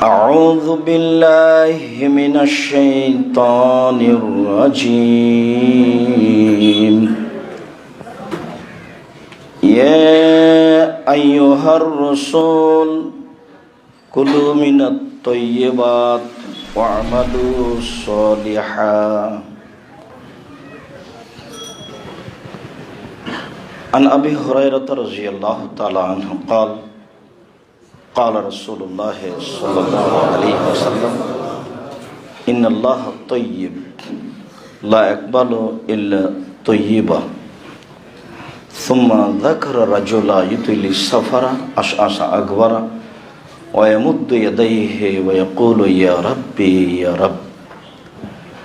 أعوذ بالله من الشيطان الرجيم يا أيها الرسول كلوا من الطيبات واعملوا صالحا عن أبي هريرة رضي الله تعالى عنه قال قال رسول الله صلى الله عليه وسلم إن الله طيب لا يقبل إلا طيبا ثم ذكر رجلا يطيل السفر أشعث أغبر ويمد يديه ويقول يا ربي يا رب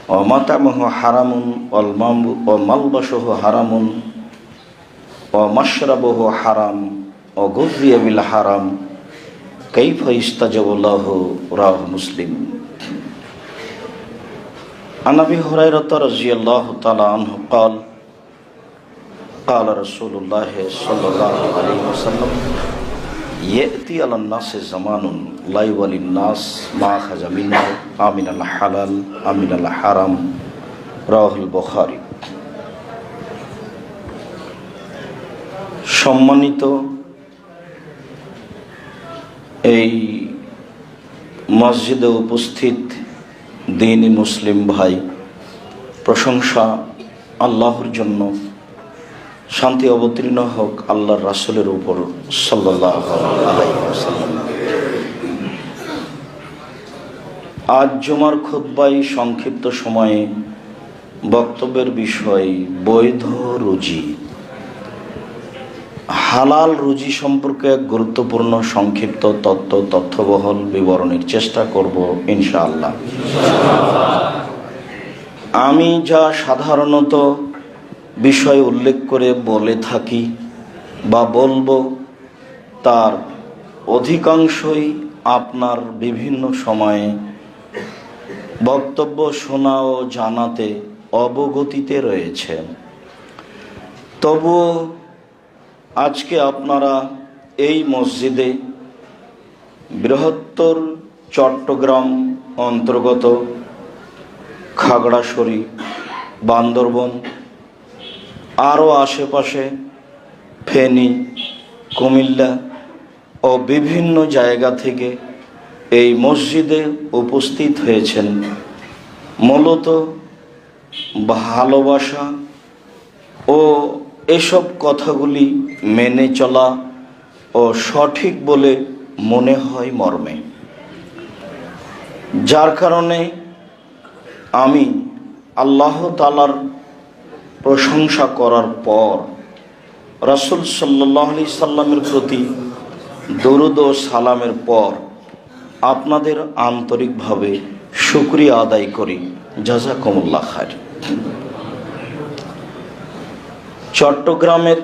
ومطعمه حرام وملبسه حرام ومشربه حرام وغذي بالحرام كيف يستجاب له رواه مسلم عن أبي هريرة رضي الله تعالى عنه قال قال رسول الله صلى الله عليه وسلم يأتي على الناس زمان لا يولي الناس ما أخذ منه من الحلال من الحرام رواه البخاري। সম্মানিত এই মসজিদে উপস্থিত দ্বীনি মুসলিম ভাই, প্রশংসা আল্লাহর জন্য, শান্তি অবতীর্ণ হোক আল্লাহর রাসূলের উপর সাল্লাল্লাহু আলাইহি ওয়াসাল্লাম। আজ জুমার খুতবায় সংক্ষিপ্ত সময়ে বক্তব্যের বিষয় বৈধ রুজি। হালাল রুজি সম্পর্কে এক গুরুত্বপূর্ণ সংক্ষিপ্ত তথ্যবহল বিবরণের চেষ্টা করব ইনশাআল্লাহ। আমি যা সাধারণত বিষয় উল্লেখ করে বলে থাকি বা বলবো, তার অধিকাংশই আপনার বিভিন্ন সময়ে বক্তব্য শোনা ও জানাতে অবগতিতে রয়েছে। তবুও আজকে আপনারা এই মসজিদে বৃহত্তর চট্টগ্রাম অন্তর্গত খাগড়াছড়ি, বান্দরবন, আরও আশেপাশে ফেনী, কুমিল্লা ও বিভিন্ন জায়গা থেকে এই মসজিদে উপস্থিত হয়েছেন মূলত ভালোবাসা ও এসব কথাগুলি মেনে চলা ও সঠিক বলে মনে হয় মর্মে, যার কারণে আমি আল্লাহ তাআলার প্রশংসা করার পর রাসূল সাল্লাল্লাহু আলাইহি সাল্লামের প্রতি দরুদ ও সালামের পর আপনাদের আন্তরিকভাবে শুকরিয়া আদায় করি। জাযাকুমুল্লাহ খায়র। চট্টগ্রামের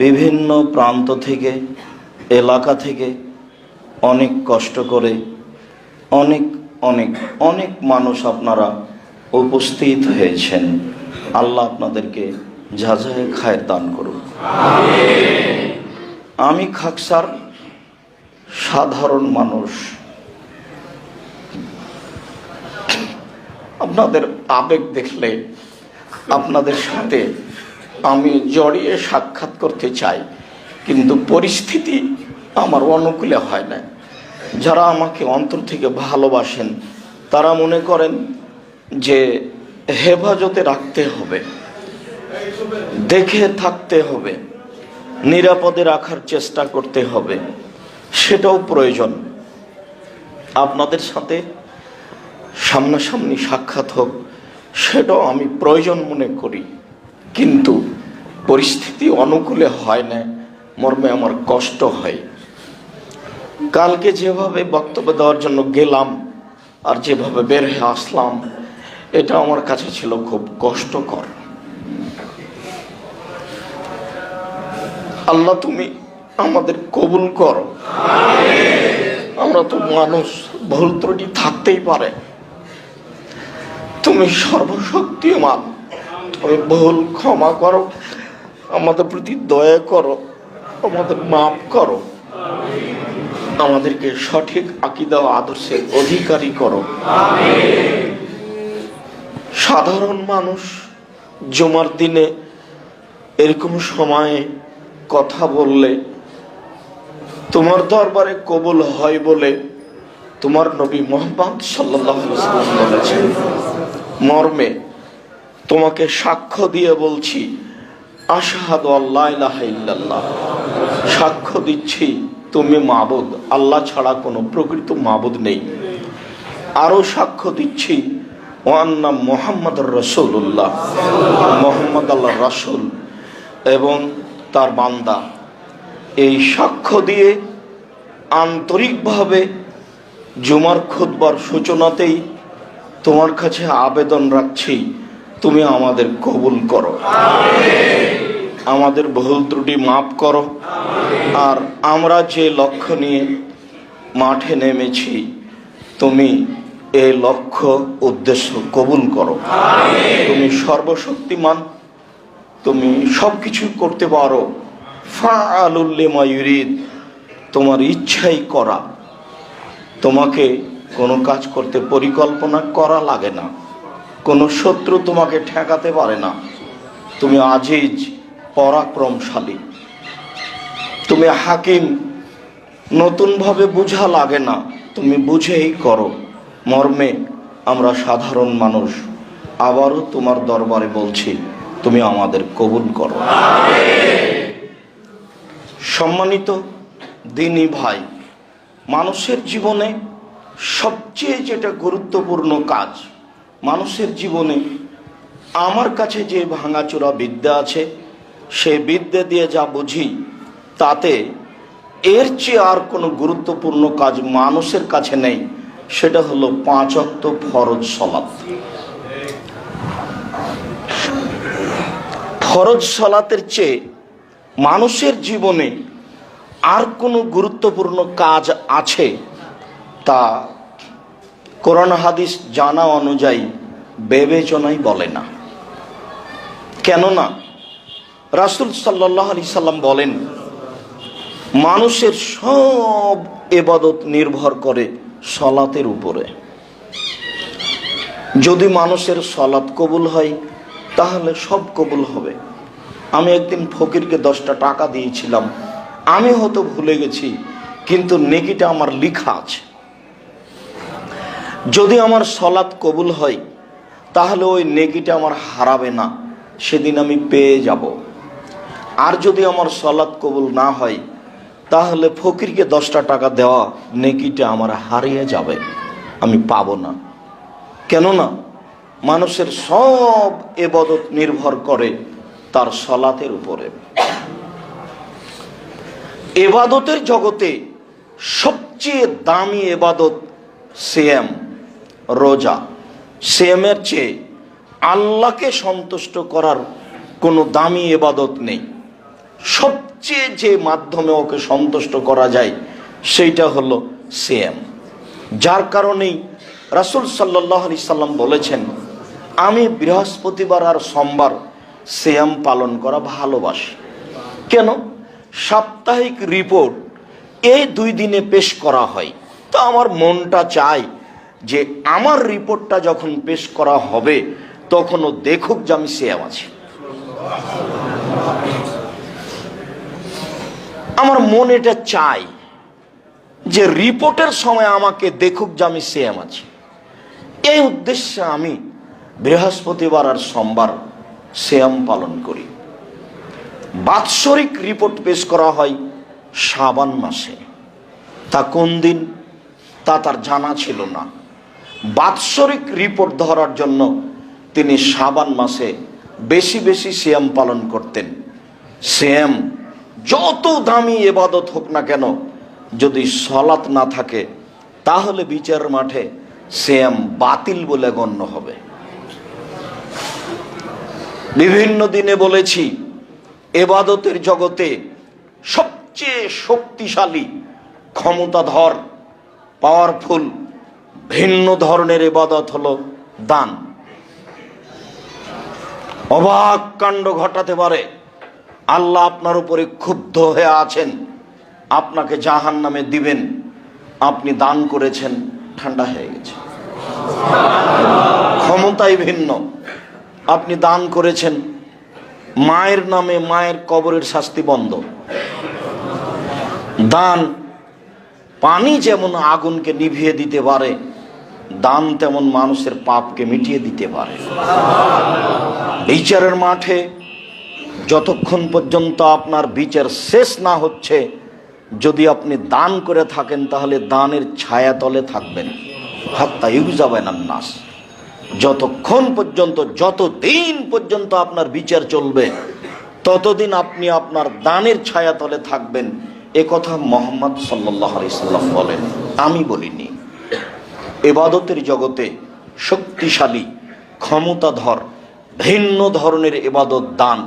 বিভিন্ন প্রান্ত থেকে, এলাকা থেকে অনেক কষ্ট করে অনেক মানুষ আপনারা উপস্থিত হয়েছেন। আল্লাহ আপনাদেরকে জাযায়ে খায়র দান করুন। আমি খাকসার সাধারণ মানুষ, আপনাদের আবেগ দেখলে আপনাদের সাথে আমি জড়িয়ে সাক্ষাৎ করতে চাই, কিন্তু পরিস্থিতি আমার অনুকূলে হয় না। যারা আমাকে অন্তর থেকে ভালোবাসেন তারা মনে করেন যে হেফাজতে রাখতে হবে, দেখে থাকতে হবে, নিরাপদে রাখার চেষ্টা করতে হবে। সেটাও প্রয়োজন, আপনাদের সাথে সামনাসামনি সাক্ষাৎ হোক, সেটাও আমি প্রয়োজন মনে করি, কিন্তু পরিস্থিতি অনুকূলে হয় না মর্মে আমার কষ্ট হয়। কালকে যেভাবে বক্তব্য দেওয়ার জন্য গেলাম আর যেভাবে বের হয়ে আসলাম, এটা আমার কাছে ছিল খুব কষ্টকর। আল্লাহ তুমি আমাদের কবুল করো। আমরা তো মানুষ, ভুল ত্রুটি থাকতেই পারে। তুমি সর্বশক্তিমান, তুমি ভুল ক্ষমা করো, আমাদের প্রতি দয়া করো, আমাদের মাফ করো। আমাদেরকে সঠিক আকীদা ও আদর্শের অধিকারী করো। সাধারণ মানুষ জুমার দিনে এরকম সময়ে কথা বললে তোমার দরবারে কবুল হয় বলে তোমার নবী মুহাম্মদ সাল্লাল্লাহু আলাইহি ওয়াসাল্লাম বলেছেন। মর্মে তোমাকে সাক্ষ্য দিয়ে বলছি, আশহাদু আল্লা ইলাহা ইল্লাল্লাহ, সাক্ষ্য দিচ্ছি তুমি মাবুদ, আল্লাহ ছাড়া কোনো প্রকৃত মাবুদ নেই। আরো সাক্ষ্য দিচ্ছি ওয়া আন্না মুহাম্মাদুর রাসূলুল্লাহ, মুহাম্মদ আল্লাহর রাসূল এবং তার বান্দা। এই সাক্ষ্য দিয়ে আন্তরিকভাবে জুমার খুতবার সূচনাতেই তোমার কাছে আবেদন রাখছি, তুমি আমাদের কবুল করো, আমাদের ভুল ত্রুটি মাফ করো। আর আমরা যে লক্ষ্য নিয়ে মাঠে নেমেছি, তুমি এই লক্ষ্য উদ্দেশ্য কবুল করো। তুমি সর্বশক্তিমান, তুমি সবকিছু করতে পারো। ফাআলুল লিমা ইউরিদ, তোমার ইচ্ছাই করা। তোমাকে কোনো কাজ করতে পরিকল্পনা করা লাগে না, কোনো শত্রু তোমাকে ঠেকাতে পারে না। তুমি আজিজ, পরাক্রমশালী, তুমি হাকিম, নতুনভাবে বুঝা লাগে না, তুমি বুঝেই করো। মর্মে আমরা সাধারণ মানুষ আবারও তোমার দরবারে বলছি, তুমি আমাদের কবুল করো। সম্মানিত দিনী ভাই, মানুষের জীবনে সবচেয়ে যেটা গুরুত্বপূর্ণ কাজ, মানুষের জীবনে আমার কাছে যে ভাঙাচোরা বিদ্যা আছে, সেই বিদ্যা দিয়ে যা বুঝি, তাতে এর চেয়ে আর কোনো গুরুত্বপূর্ণ কাজ মানুষের কাছে নেই। সেটা হলো 5 ওয়াক্ত ফরজ সালাত। ফরজ সালাতের চেয়ে মানুষের জীবনে আর কোনো গুরুত্বপূর্ণ কাজ আছে তা কোরআন হাদিস জানা অনুযায়ী বিবেচনাই বলে না। কেননা রাসূল সাল্লাল্লাহু আলাইহি সাল্লাম বলেন, মানুষের সব ইবাদত নির্ভর করে সালাতের উপরে। যদি মানুষের সালাত কবুল হয় তাহলে সব কবুল হবে। আমি একদিন ফকিরকে 10টা টাকা দিয়েছিলাম, আমি হয়তো ভুলে গেছি, কিন্তু নেকিটা আমার লেখা আছে। যদি আমার সালাত কবুল হয় তাহলে ওই নেকিটা আমার হারাবে না, সেদিন আমি পেয়ে যাব। আর যদি আমার সালাত কবুল না হয় তাহলে ফকিরকে 10টা টাকা দেওয়া নেকিটা আমার হারিয়ে যাবে, আমি পাবো না। কেননা মানুষের সব ইবাদত নির্ভর করে তার সালাতের উপরে। ইবাদতের জগতে সবচেয়ে দামি ইবাদত সিয়াম, রোজা। সিয়ামের চেয়ে আল্লাহকে সন্তুষ্ট করার কোনো দামি ইবাদত নেই। সবচেয়ে যে মাধ্যমে ওকে সন্তুষ্ট করা যায় সেইটা হলো সিয়াম। যার কারণেই রাসূল সাল্লাল্লাহু আলাইহি সাল্লাম বলেছেন, আমি বৃহস্পতিবার আর সোমবার সিয়াম পালন করা ভালোবাসি। কেন? সাপ্তাহিক রিপোর্ট এই 2 দিনে পেশ করা হয়, তো আমার মনটা চায় যে আমার রিপোর্টটা যখন পেশ করা হবে তখনও দেখুক যে আমি সিয়াম আছি। আমার মন এটা চাই যে রিপোর্টের সময় আমাকে দেখুক যে আমি সিয়াম আছি। এই উদ্দেশ্যে আমি বৃহস্পতিবার আর সোমবার সিয়াম পালন করি। বাৎসরিক রিপোর্ট পেশ করা হয় শাবান মাসে। তা কোন দিন তা তার জানা ছিল না। বাৎসরিক রিপোর্ট ধরার জন্য তিনি শাবান মাসে বেশি বেশি সিয়াম পালন করতেন। সিয়াম যত দামি ইবাদত হোক না কেন, যদি সালাত না থাকে তাহলে বিচারের মাঠে সিয়াম বাতিল বলে গণ্য হবে। বিভিন্ন দিনে বলেছি, ইবাদতের জগতে সবচেয়ে শক্তিশালী, ক্ষমতাধর, পাওয়ারফুল ভিন্ন ধরনের ইবাদত হলো দান। অবাক কাণ্ড ঘটাতে পারে। আল্লাহ আপনার উপরে ক্ষুব্ধ হয়ে আছেন, আপনাকে জাহান্নামে দিবেন, আপনি দান করেছেন, ঠান্ডা হয়ে গেছে। ক্ষমতাই ভিন্ন। আপনি দান করেছেন, মায়ের নামে মায়ের কবরের শাস্তি বন্ধ। দান, পানি যেমন আগুনকে নিভিয়ে দিতে পারে, দান তেমন মানুষের পাপকে মিটিয়ে দিতে পারে। বিচারের মাঠে যতক্ষণ পর্যন্ত আপনার বিচার শেষ না হচ্ছে, যদি আপনি দান করে থাকেন তাহলে দানের ছায়াতলে থাকবেন। হাত্তা ইউজাবানান নাস, যতক্ষণ পর্যন্ত, যতদিন পর্যন্ত আপনার বিচার চলবে, ততদিন আপনি আপনার দানের ছায়াতলে থাকবেন। এ কথা মুহাম্মদ সাল্লাল্লাহু আলাইহি সাল্লাম বলেন, আমি বলিনি। ইবাদতের জগতে শক্তিশালী, ক্ষমতাধর, ভিন্ন ধরনের ইবাদত দান,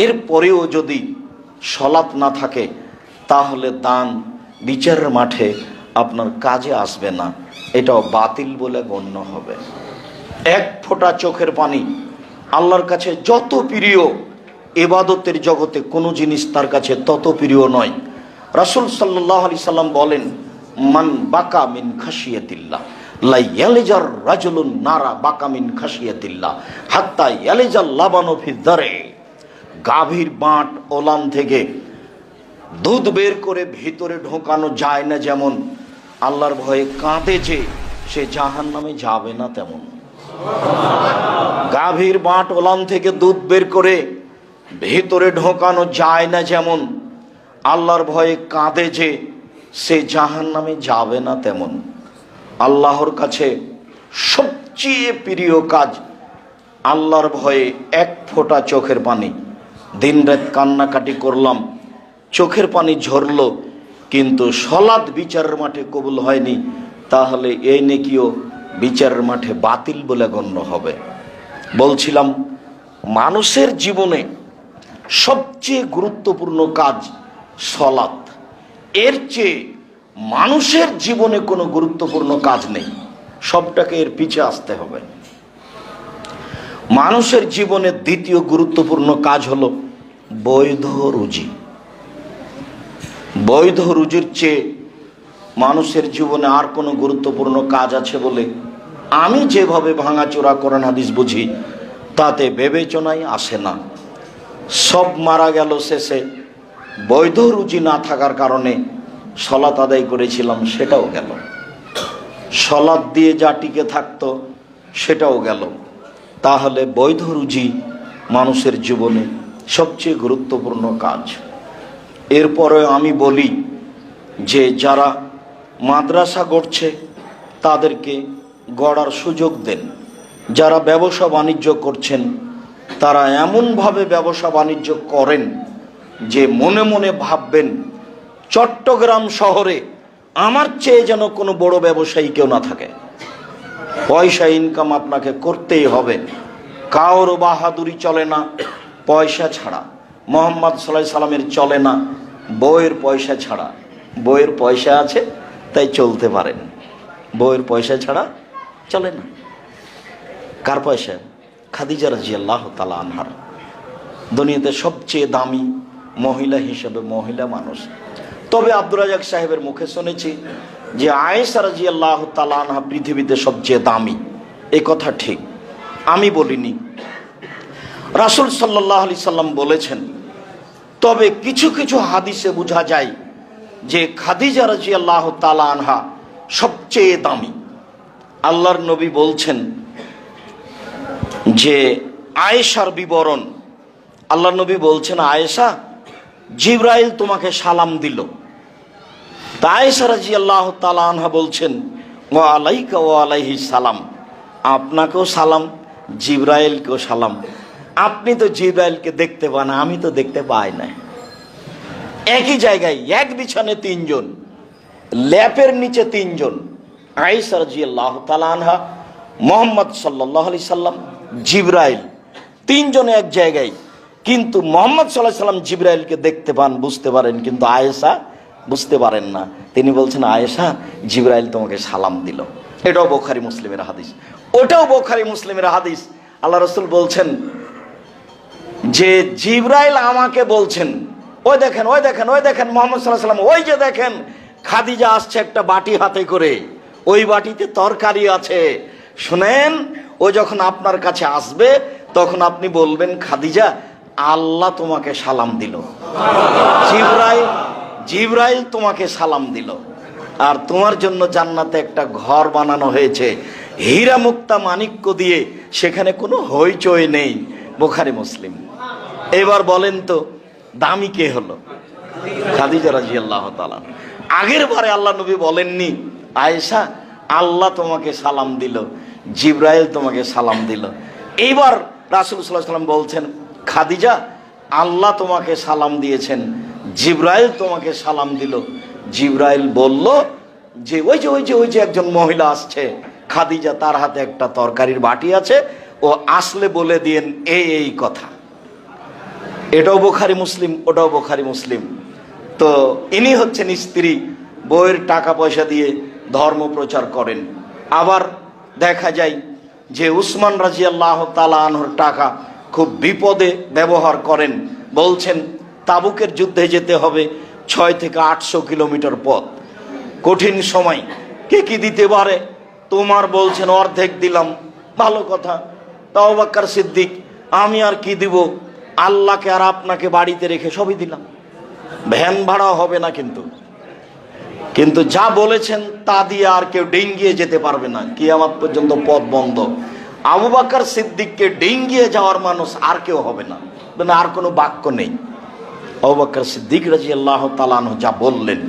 এরপরেও যদি সলাত না থাকে তাহলে দান বিচারের মাঠে আপনার কাজে আসবে না, এটাও বাতিল বলে গণ্য হবে। এক ফোঁটা চোখের পানি আল্লাহর কাছে যত প্রিয়, ইবাদতের জগতে কোনো জিনিস তার কাছে তত প্রিয় নয়। রাসূল সাল্লাল্লাহু আলাইহি সাল্লাম বলেন, মান বাকা মিন খাশিয়াতিল্লাহ লা ইয়ালিজার রাজুলুন নারা বাকা মিন খাশিয়াতিল্লাহ হাত্তা ইয়ালিজাল লাবানু ফিদ দারে। গাভীর বাঁট ওলান থেকে দুধ বের করে ভিতরে ঢোকানো যায় না যেমন, আল্লাহর ভয়ে কাঁদে যে সে জাহান্নামে যাবে না তেমন। গাভীর বাঁট ওলান থেকে দুধ বের করে ভিতরে ঢোকানো যায় না যেমন, আল্লাহর ভয়ে কাঁদে যে সে জাহান্নামে যাবে না তেমন। আল্লাহর কাছে সবচেয়ে প্রিয় কাজ আল্লাহর ভয়ে এক ফোঁটা চোখের পানি। দিনরাত কান্নাকাটি করলাম, চোখের পানি ঝরলো, কিন্তু সলাৎ বিচারের মাঠে কবুল হয়নি, তাহলে এই নেকিও বিচারের মাঠে বাতিল বলে গণ্য হবে। বলছিলাম, মানুষের জীবনে সবচেয়ে গুরুত্বপূর্ণ কাজ সলাৎ। এর চেয়ে মানুষের জীবনে কোনো গুরুত্বপূর্ণ কাজ নেই, সবটাকে এর পিছে আসতে হবে। মানুষের জীবনে দ্বিতীয় গুরুত্বপূর্ণ কাজ হলো বৈধ রুজি। বৈধ রুজির চেয়ে মানুষের জীবনে আর কোনো গুরুত্বপূর্ণ কাজ আছে বলে আমি যেভাবে ভাঙাচোরা কোরআন হাদিস বুঝি তাতে বিবেচনাই আসে না। সব মারা গেল শেষে, বৈধ রুজি না থাকার কারণে সলাত আদায় করেছিলাম সেটাও গেল, সলাত দিয়ে যা টিকে থাকতো সেটাও গেল। তাহলে বৈধ রুজি মানুষের জীবনে সবচেয়ে গুরুত্বপূর্ণ কাজ। এরপরে আমি বলি যে যারা মাদ্রাসা গড়ছে তাদেরকে গড়ার সুযোগ দেন। যারা ব্যবসা বাণিজ্য করছেন তারা এমনভাবে ব্যবসা বাণিজ্য করেন যে মনে মনে ভাববেন চট্টগ্রাম শহরে আমার চেয়ে যেন কোনো বড় ব্যবসায়ী কেউ না থাকে। পয়সা ইনকাম আপনাকে করতেই হবে, কারোর বাহাদুরি চলে না পয়সা ছাড়া। মুহাম্মদ সাল্লাল্লাহু আলাইহি সাল্লামের চলে না বউয়ের পয়সা ছাড়া। বউয়ের পয়সা আছে তাই চলতে পারেন, বউয়ের পয়সা ছাড়া চলে না। কার পয়সা? খাদিজা রাদিয়াল্লাহু তাআলা আনহার। দুনিয়াতে সবচেয়ে দামি মহিলা হিসেবে মহিলা মানুষ। তবে আব্দুর রাজ্জাক সাহেবের মুখে শুনেছি যে আয়েশা রাদিয়াল্লাহু তাআলা আনহা পৃথিবীতে সবচেয়ে দামি। এই কথা ঠিক, আমি বলিনি, রাসূল সাল্লাল্লাহু আলাইহি সাল্লাম বলেছেন। তবে কিছু কিছু হাদিসে বোঝা যায় যে খাদিজা রাদিয়াল্লাহু তাআলা আনহা সবচেয়ে দামি। আল্লাহর নবী বলছেন যে আয়েশার বিবরণ, আল্লাহর নবী বলছেন, আয়েশা, জিবরাইল তোমাকে সালাম দিল। তা আয়েশা রাদিয়াল্লাহু তাআলা আনহা বলছেন, ওয়া আলাইকা ওয়া আলাইহিস সালাম, আপনাকেও সালাম, জিবরাইলকেও সালাম। আপনি তো জিবরাইলকে দেখতে পান, আমি তো দেখতে পাই না। একই জায়গায় এক বিছানে তিনজন, ল্যাপের নিচে তিনজন, আয়েশা রাদিয়াল্লাহু তাআলা আনহা, মুহাম্মদ সাল্লাল্লাহু আলাইহি সাল্লাম, জিবরাইল, তিনজনে এক জায়গায়। কিন্তু মুহাম্মদ সাল্লাল্লাহু আলাইহি সাল্লাম জিবরাইলকে দেখতে পান, বুঝতে পারেন, কিন্তু আয়েশা বুঝতে পারেন না। তিনি বলছেন, আয়েশা, জিবরাইল তোমাকে সালাম দিল। এটাও বুখারী মুসলিমের হাদিস, ওটাও বুখারী মুসলিমের হাদিস। আল্লাহ রাসূল বলছেন যে জিবরাইল আমাকে বলছেন, ওই দেখেন, ওই দেখেন, ওই দেখেন মুহাম্মদ সাল্লাল্লাহু আলাইহি সাল্লাম, ওই যে দেখেন খাদিজা আসছে একটা বাটি হাতে করে, ওই বাটিতে তরকারি আছে। শুনেন, ও যখন আপনার কাছে আসবে তখন আপনি বলবেন, খাদিজা আল্লাহ তোমাকে সালাম দিল, জিবরাইল তোমাকে সালাম দিল, আর তোমার জন্য জান্নাতে একটা ঘর বানানো হয়েছে হীরা মুক্তা মানিক্য দিয়ে, সেখানে কোনো হইচই নেই। বুখারী মুসলিম। এবার বলেন তো দামি কে হলো? খাদিজা রাদিয়াল্লাহু তাআলা। আগের বারে আল্লাহ নবী বলেননি, আয়েশা আল্লাহ তোমাকে সালাম দিল, জিবরাইল তোমাকে সালাম দিল। এইবার রাসূল সাল্লাল্লাহু আলাইহি ওয়াসাল্লাম বলছেন, খাদিজা আল্লাহ তোমাকে সালাম দিয়েছেন, জিবরাইল তোমাকে সালাম দিল। জিবরাইল বলল যে ওই যে একজন মহিলা আসছে, খাদিজা তার হাতে একটা তরকারির বাটি আছে, ও আসলে বলে দিয়েন এই কথা। এটাও বুখারী মুসলিম, ওটাও বুখারী মুসলিম। তো ইনি হচ্ছেন স্ত্রী, বউয়ের টাকা পয়সা দিয়ে ধর্ম প্রচার করেন। আবার দেখা যায় যে উসমান রাদিয়াল্লাহু তাআলা আনহুর টাকা খুব বিপদে ব্যবহার করেন। বলছেন তাবুকের যুদ্ধে যেতে হবে 6 থেকে 800 কিলোমিটার পথ, কঠিন সময়, কে কি দিতে পারে? তোমার বলছেন অর্ধেক দিলাম, ভালো কথা। তাও আবু বকর সিদ্দিক, আমি আর কি দিব, আল্লাহকে আর আপনাকে বাড়িতে রেখে সবই দিলাম, ভ্যান ভাড়া হবে না, কিন্তু যা বলেছেন তা দিয়ে আর কেউ ডিঙ্গিয়ে যেতে পারবে না, কিয়ামত পর্যন্ত পথ বন্ধ। আবু বকর সিদ্দিককে ডিঙ্গিয়ে যাওয়ার মানুষ আর কেউ হবে না, মানে আর কোনো বাক্য নেই। আবু বকর সিদ্দিক রাদিয়াল্লাহু তাআলা আনহু যা বললেন।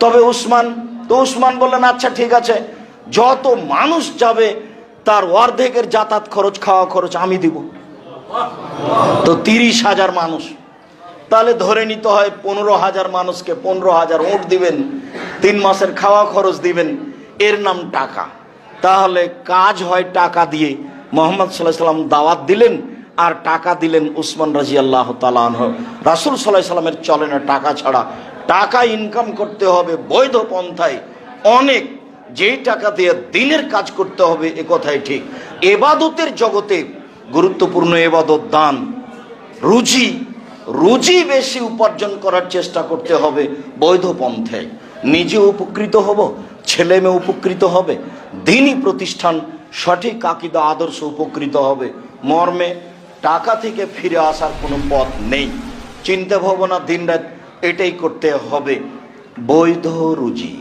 তবে উসমান বললেন, আচ্ছা ঠিক আছে, যত মানুষ যাবে তার অর্ধেকের যাতায়াত খরচ, খাওয়া খরচ আমি দিব। তো 30,000 মানুষ, তাহলে ধরে নিতে হয় 15,000 মানুষকে 15,000 উট দিবেন, 3 মাসের খাওয়া খরচ দিবেন, এর নাম টাকা। তাহলে কাজ হয় টাকা দিয়ে। মুহাম্মদ সাল্লাল্লাহু আলাইহি ওয়াসাল্লাম দাওয়াত দিলেন আর টাকা দিলেন উসমান রাদিয়াল্লাহু তাআলা আনহু। রাসূল সাল্লাল্লাহু আলাইহি ওয়াসাল্লামের চলে না টাকা ছাড়া, টাকা ইনকাম করতে হবে বৈধ পন্থায়, অনেক, যেই টাকা দিয়ে দিনের কাজ করতে হবে, এ কথাই ঠিক। ইবাদতের জগতে গুরুত্বপূর্ণ ইবাদত দান, রুজি বেশি উপার্জন করার চেষ্টা করতে হবে বৈধ পন্থায়। নিজে উপকৃত হব, ছেলে মেয়ে উপকৃত হবে, দ্বীনি প্রতিষ্ঠান সঠিক আকীদা আদর্শ উপকৃত হবে। মর্মে টাকা থেকে ফিরে আসার কোনো পথ নেই। চিন্তা ভাবনা দিনরাত এটাই করতে হবে, বৈধ রুজি।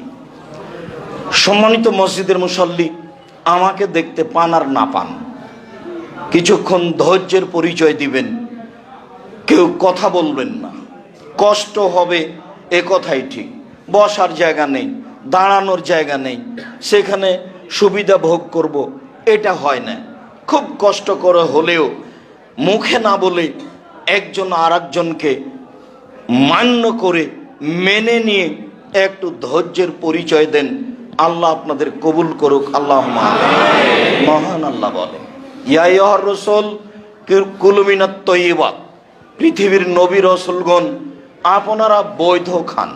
সম্মানিত মসজিদের মুসল্লি, আমাকে দেখতে পান আর না পান, কিছুক্ষণ ধৈর্যের পরিচয় দিবেন, কেউ কথা বলবেন না, কষ্ট হবে এ কথাই ঠিক। বসার জায়গা নেই, দাঁড়ানোর জায়গা নেই, সেখানে সুবিধা ভোগ করব, এটা হয় না। খুব কষ্ট করে হলেও মুখে না বলে একজন আর একজনকে মান্য করে মেনে নিয়ে একটু ধৈর্যের পরিচয় দেন। আল্লাহ আপনাদের কবুল করুক, আল্লাহুম্মা আমিন। মহান আল্লাহ বলে, ইয়া আইয়ুহার রাসূল কুলু মিনাত তাইয়্যিবাত, পৃথিবীর নবী রাসূলগণ আপনারা বৈধ খান,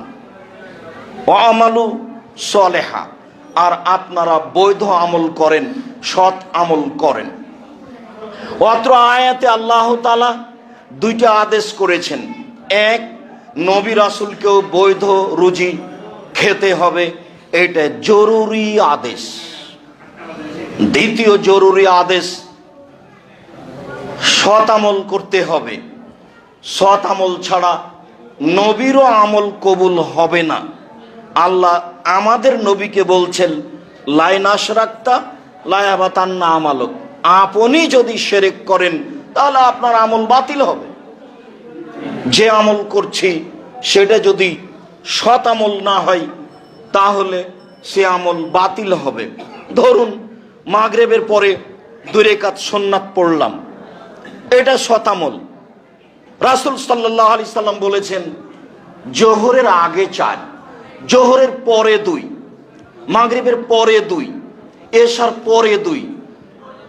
ওয়া আমালু সলেহা, আর আপনারা বৈধ আমল করেন, সৎ আমল করেন। অত্র আয়াতে আল্লাহ তাআলা 2টা আদেশ করেছেন। এক, নবী রাসূলকেও বৈধ রুজি খেতে হবে, এটা জরুরি আদেশ। দ্বিতীয় জরুরি আদেশ, সৎ আমল করতে হবে। সৎ আমল ছাড়া নবীরও আমল কবুল হবে না। আল্লাহ আমাদের নবীকে বলছেন, লাইন আশরাকতা লায়াবাতান্না আমালুক, আপনি যদি শিরক করেন তাহলে আপনার আমল বাতিল হবে। যে আমল করছি সেটা যদি সৎ আমল না হয় তাহলে সে আমল বাতিল হবে। ধরুন মাগরিবের পরে 2 রাকাত সুন্নাত পড়লাম, এটা সৎ আমল। রাসূল সাল্লাল্লাহু আলাইহি সাল্লাম বলেছেন, জোহরের আগে 4, জোহরের পরে 2, মাগরিবের পরে 2, এশার পরে 2,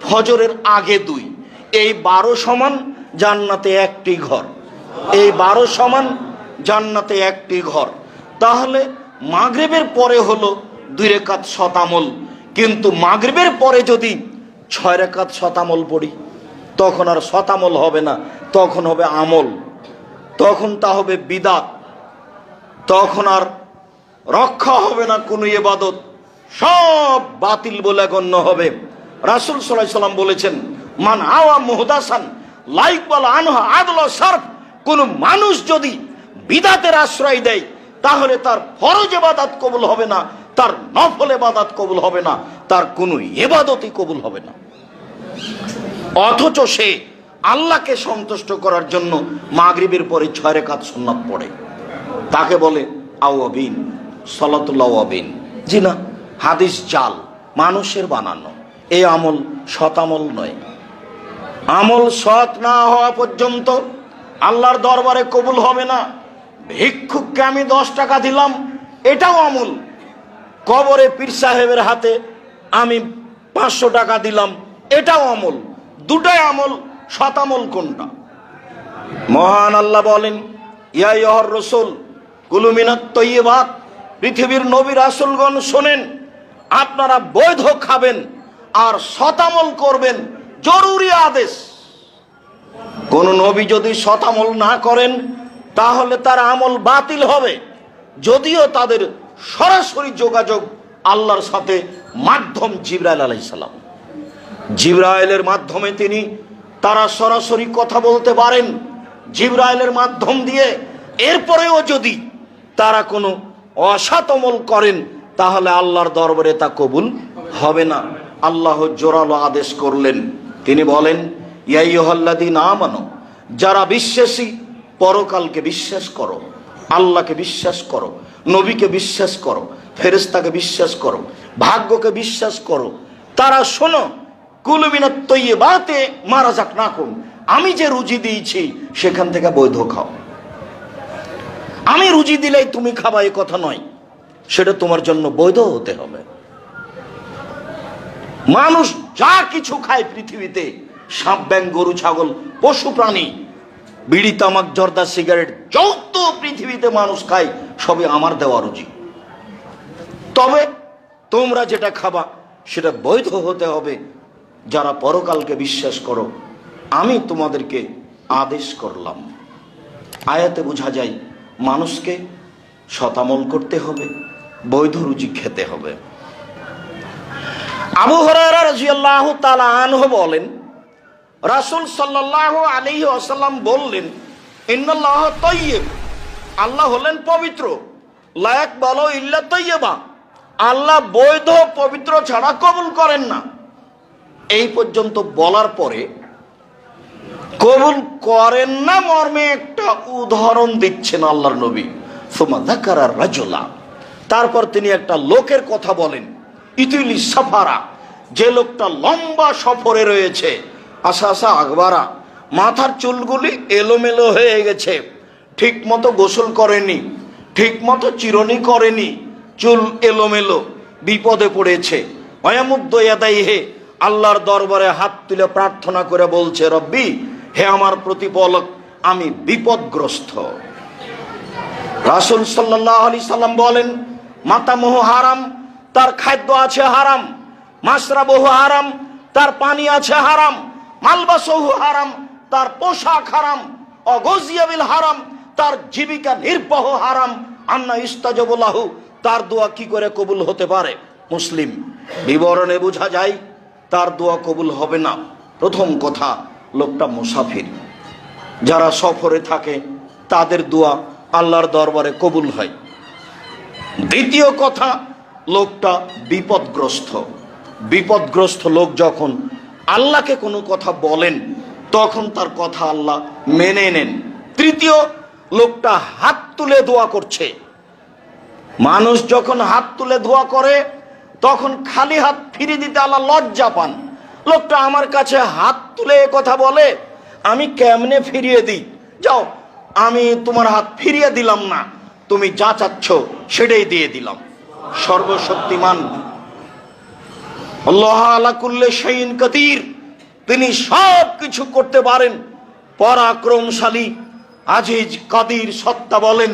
ফজরের আগে 2, এই 12 সমান জান্নাতে একটি ঘর। এই 12 সমান জান্নাতে একটি ঘর। তাহলে মাগরিবের পরে হলো 2 রাকাত সৎ আমল, কিন্তু মাগরিবের পরে যদি 6 রাকাত সৎ আমল পড়ি তখন আর সৎ আমল হবে না, তখন হবে আমল, তখন তা হবে বিদআত, তখন আর রক্ষা হবে না কোনো ইবাদত, সব বাতিল বলে গণ্য হবে। রাসূল সাল্লাল্লাহু আলাইহি সাল্লাম বলেছেন, মান আওয়া মুহদাসান লাইক বলা আনহা আদল সারফ, কোন মানুষ যদি বিদাতের আশ্রয় দেয় তাহলে তার ফরজ ইবাদত কবুল হবে না, তার নফল ইবাদত কবুল হবে না, তার কোনো ইবাদতই কবুল হবে না। অথচ সে আল্লাহকে সন্তুষ্ট করার জন্য মাগরিবের পরে 6 রাকাত সুন্নাত পড়ে, তাকে বলে আওয়াবিন, সালাতুল আওয়াবিন। জি না, হাদিস জাল, মানুষের বানানো। এই আমল সৎ আমল নয়। আমল সৎ না হওয়া পর্যন্ত আল্লাহর দরবারে কবুল হবে না। ভিক্ষুককে আমি 10 টাকা দিলাম, এটাও আমল। কবরে পীর সাহেবের হাতে আমি 500 টাকা দিলাম, এটাও আমল। দুটাই আমল। সৎ আমল কোনটা? মহান আল্লাহ বলেন, ইয়া আইয়ুহার রাসূল কুলু মিনাত তাইয়্যিবাত, পৃথিবীর নবী রাসূলগণ শোনেন, আপনারা বৈধ খাবেন আর সৎ আমল করবেন, জরুরি আদেশ। কোন নবী যদি সৎ আমল না করেন তাহলে তার আমল বাতিল হবে, যদিও তাদের সরাসরি যোগাযোগ আল্লাহর সাথে মাধ্যম জিবরাইল আলাইহিস সালাম। জিবরাইলের মাধ্যমে তারা সরাসরি কথা বলতে পারেন, জিবরাইলের মাধ্যম দিয়ে। এরপরেও যদি তারা কোনো অসৎ আমল করেন তাহলে আল্লাহর দরবারে তা কবুল হবে না। আল্লাহ জোরালো আদেশ করলেন, তিনি বলেন, ইয়া আইয়ুহাল্লাযীনা আমানু, যারা বিশ্বাসী, পরকালকে বিশ্বাস করো, আল্লাহকে বিশ্বাস করো, নবীকে বিশ্বাস করো, ফেরেশতাকে বিশ্বাস করো, ভাগ্যকে বিশ্বাস করো, তারা শোনো, কুলু মিনাত তাইয়্যিবাতি মা রাযাকনাকুম, আমি যে রুজি দিয়েছি সেখান থেকে বৈধ খাও। আমি রুজি দিলেই তুমি খাবা এই কথা নয়, সেটা তোমার জন্য বৈধ হতে হবে। মানুষ যা কিছু খায় পৃথিবীতে, সাপ, ব্যাঙ, গরু, ছাগল, পশু প্রাণী, বিড়ি, তামাক, জর্দা, সিগারেট, যত পৃথিবীতে মানুষ খায় সবই আমার দেওয়া রুজি। তবে তোমরা যেটা খাবা সেটা বৈধ হতে হবে। যারা পরকালকে বিশ্বাস করো, আমি তোমাদেরকে আদেশ করলাম। আয়াতে বোঝা যায় মানুষকে সতামল করতে হবে, বৈধ রুজি খেতে হবে। আবু হুরায়রা রাদিয়াল্লাহু তাআলা আনহু বলেন, রাসূল সাল্লাল্লাহু আলাইহি ওয়াসাল্লাম বললেন, ইন্নাল্লাহ তাইয়্যিব, আল্লাহ হলেন পবিত্র, লা ইয়াকবালু ইল্লা তাইয়্যিবা, আল্লাহ বৈধ পবিত্র ছাড়া কবুল করেন না। এই পর্যন্ত বলার পরে কবুল করেন না মর্মে একটা উদাহরণ দিচ্ছেন আল্লাহর নবী। সুমা যাকারা রাজুলা, তারপর তিনি একটা লোকের কথা বলেন, ইতিলি সাফারা, যে লোকটা লম্বা সফরে রয়েছে, আশা আকবারা, মাথার চুলগুলি এলোমেলো হয়ে গেছে, ঠিক মতো গোসল করেনি, ঠিক মতো চিরুনি করেনি, চুল এলোমেলো, বিপদে পড়েছে। ওয়ামুদ্দু ইয়াদাইহি, আল্লাহর দরবারে হাত তুলে প্রার্থনা করে বলছে, রব্বি, হে আমার প্রতিপালক, আমি বিপদগ্রস্ত। রাসূল সাল্লাল্লাহু আলাইহি সাল্লাম বলেন, মাতামুহু হারাম, তার খাদ্য আছে হারাম, মাশরাবুহু হারাম, তার পানি আছে হারাম, মালবাসুহু হারাম, তার পোশাক হারাম, অগজিয়া বিল হারাম, তার জীবিকা নির্বাহ হারাম, আন্না ইস্তাজাবু লাহু, তার দোয়া কি করে কবুল হতে পারে? মুসলিম। বিবরণে বোঝা যায় তার দোয়া কবুল হবে না। প্রথম কথা, লোকটা মুসাফির, যারা সফরে থাকে তাদের দোয়া আল্লাহর দরবারে কবুল হয়। দ্বিতীয় কথা, লোকটা বিপদগ্রস্ত। বিপদগ্রস্ত লোক যখন আল্লাহকে কোনো কথা বলেন তখন তার কথা আল্লাহ মেনে নেন। তৃতীয়, লোকটা হাত তুলে দোয়া করছে। মানুষ যখন হাত তুলে দোয়া করে তখন খালি হাত ফিরিয়ে দিতে আল্লাহ লজ্জা পান। লোকটা আমার কাছে হাত তুলে কথা বলে, আমি কেমনে ফিরিয়ে দিই? যাও, আমি তোমার হাত ফিরিয়ে দিলাম না, তুমি যা চাচ্ছ সেটাই দিয়ে দিলাম। সর্বশক্তিমান আল্লাহ আলা কুল্লি শাইইন কাদির, তিনি সব কিছু করতে পারেন, পরাক্রমশালী, আজিজ, কাদির, সত্তা বলেন।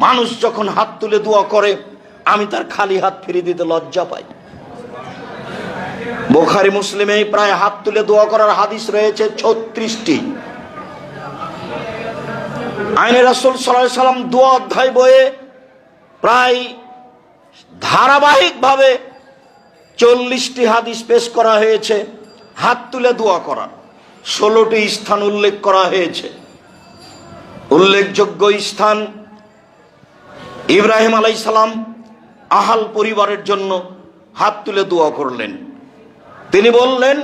মানুষ যখন হাত তুলে দোয়া করে আমি তার খালি হাত ফিরিয়ে দিতে লজ্জা পাই। বুখারী মুসলিমে প্রায় হাত তুলে দোয়া করার হাদিস রয়েছে 36টি। আইনে রাসূল সাল্লাল্লাহু আলাইহি সাল্লাম দোয়া অধ্যায় বইয়ে প্রায় ধারাবাহিকভাবে 40টি হাদিস পেশ করা হয়েছে হাত তুলে দোয়া করার। 16টি স্থান উল্লেখ করা হয়েছে। উল্লেখযোগ্য স্থান, ইব্রাহিম আলাইহিস সালাম আহাল পরিবারের জন্য হাত তুলে দোয়া করলেন। তিনি বললেন,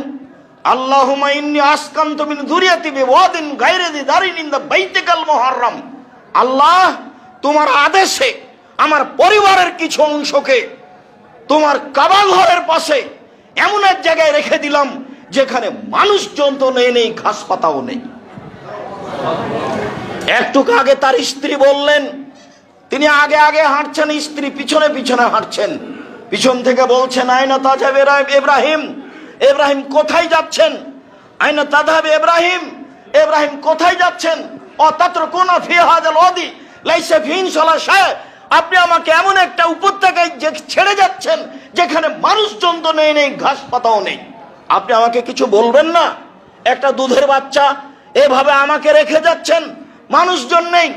আল্লাহুম্মা ইন্নী আসকানতু মিন যুররিয়াতি বিওয়াদিন গায়রি যি দারিন ইনদা বাইতিকাল মুহাররাম। আল্লাহ, তোমার আদেশে আমার পরিবারের কিছু অংশকে তোমার কাবা ঘরের পাশে এমন এক জায়গায় রেখে দিলাম যেখানে মানুষজন তো নেই, ঘাস পাতাও নেই। একটু আগে তার স্ত্রী বললেন, তিনি আগে আগে হাঁটছেন, স্ত্রী পিছনে পিছনে হাঁটছেন। পিছন থেকে বলছেন, আইনা তাযাব ইব্রাহিম, ইব্রাহিম কোথায় যাচ্ছেন? আইনা তাযাব ইব্রাহিম, ইব্রাহিম কোথায় যাচ্ছেন? অতাতরকুনা ফি হাযাল ওয়াদি লাইসা ফিহি সালাশা, আপনি আমাকে এমন একটা উপত্যকায় ছেড়ে যাচ্ছেন যেখানে মানুষজন তো নেই, ঘাস পাতাও নেই। আপনি আমাকে কিছু বলবেন না? একটা দুধের বাচ্চা এভাবে আমাকে রেখে যাচ্ছেন, মানুষজন নেই,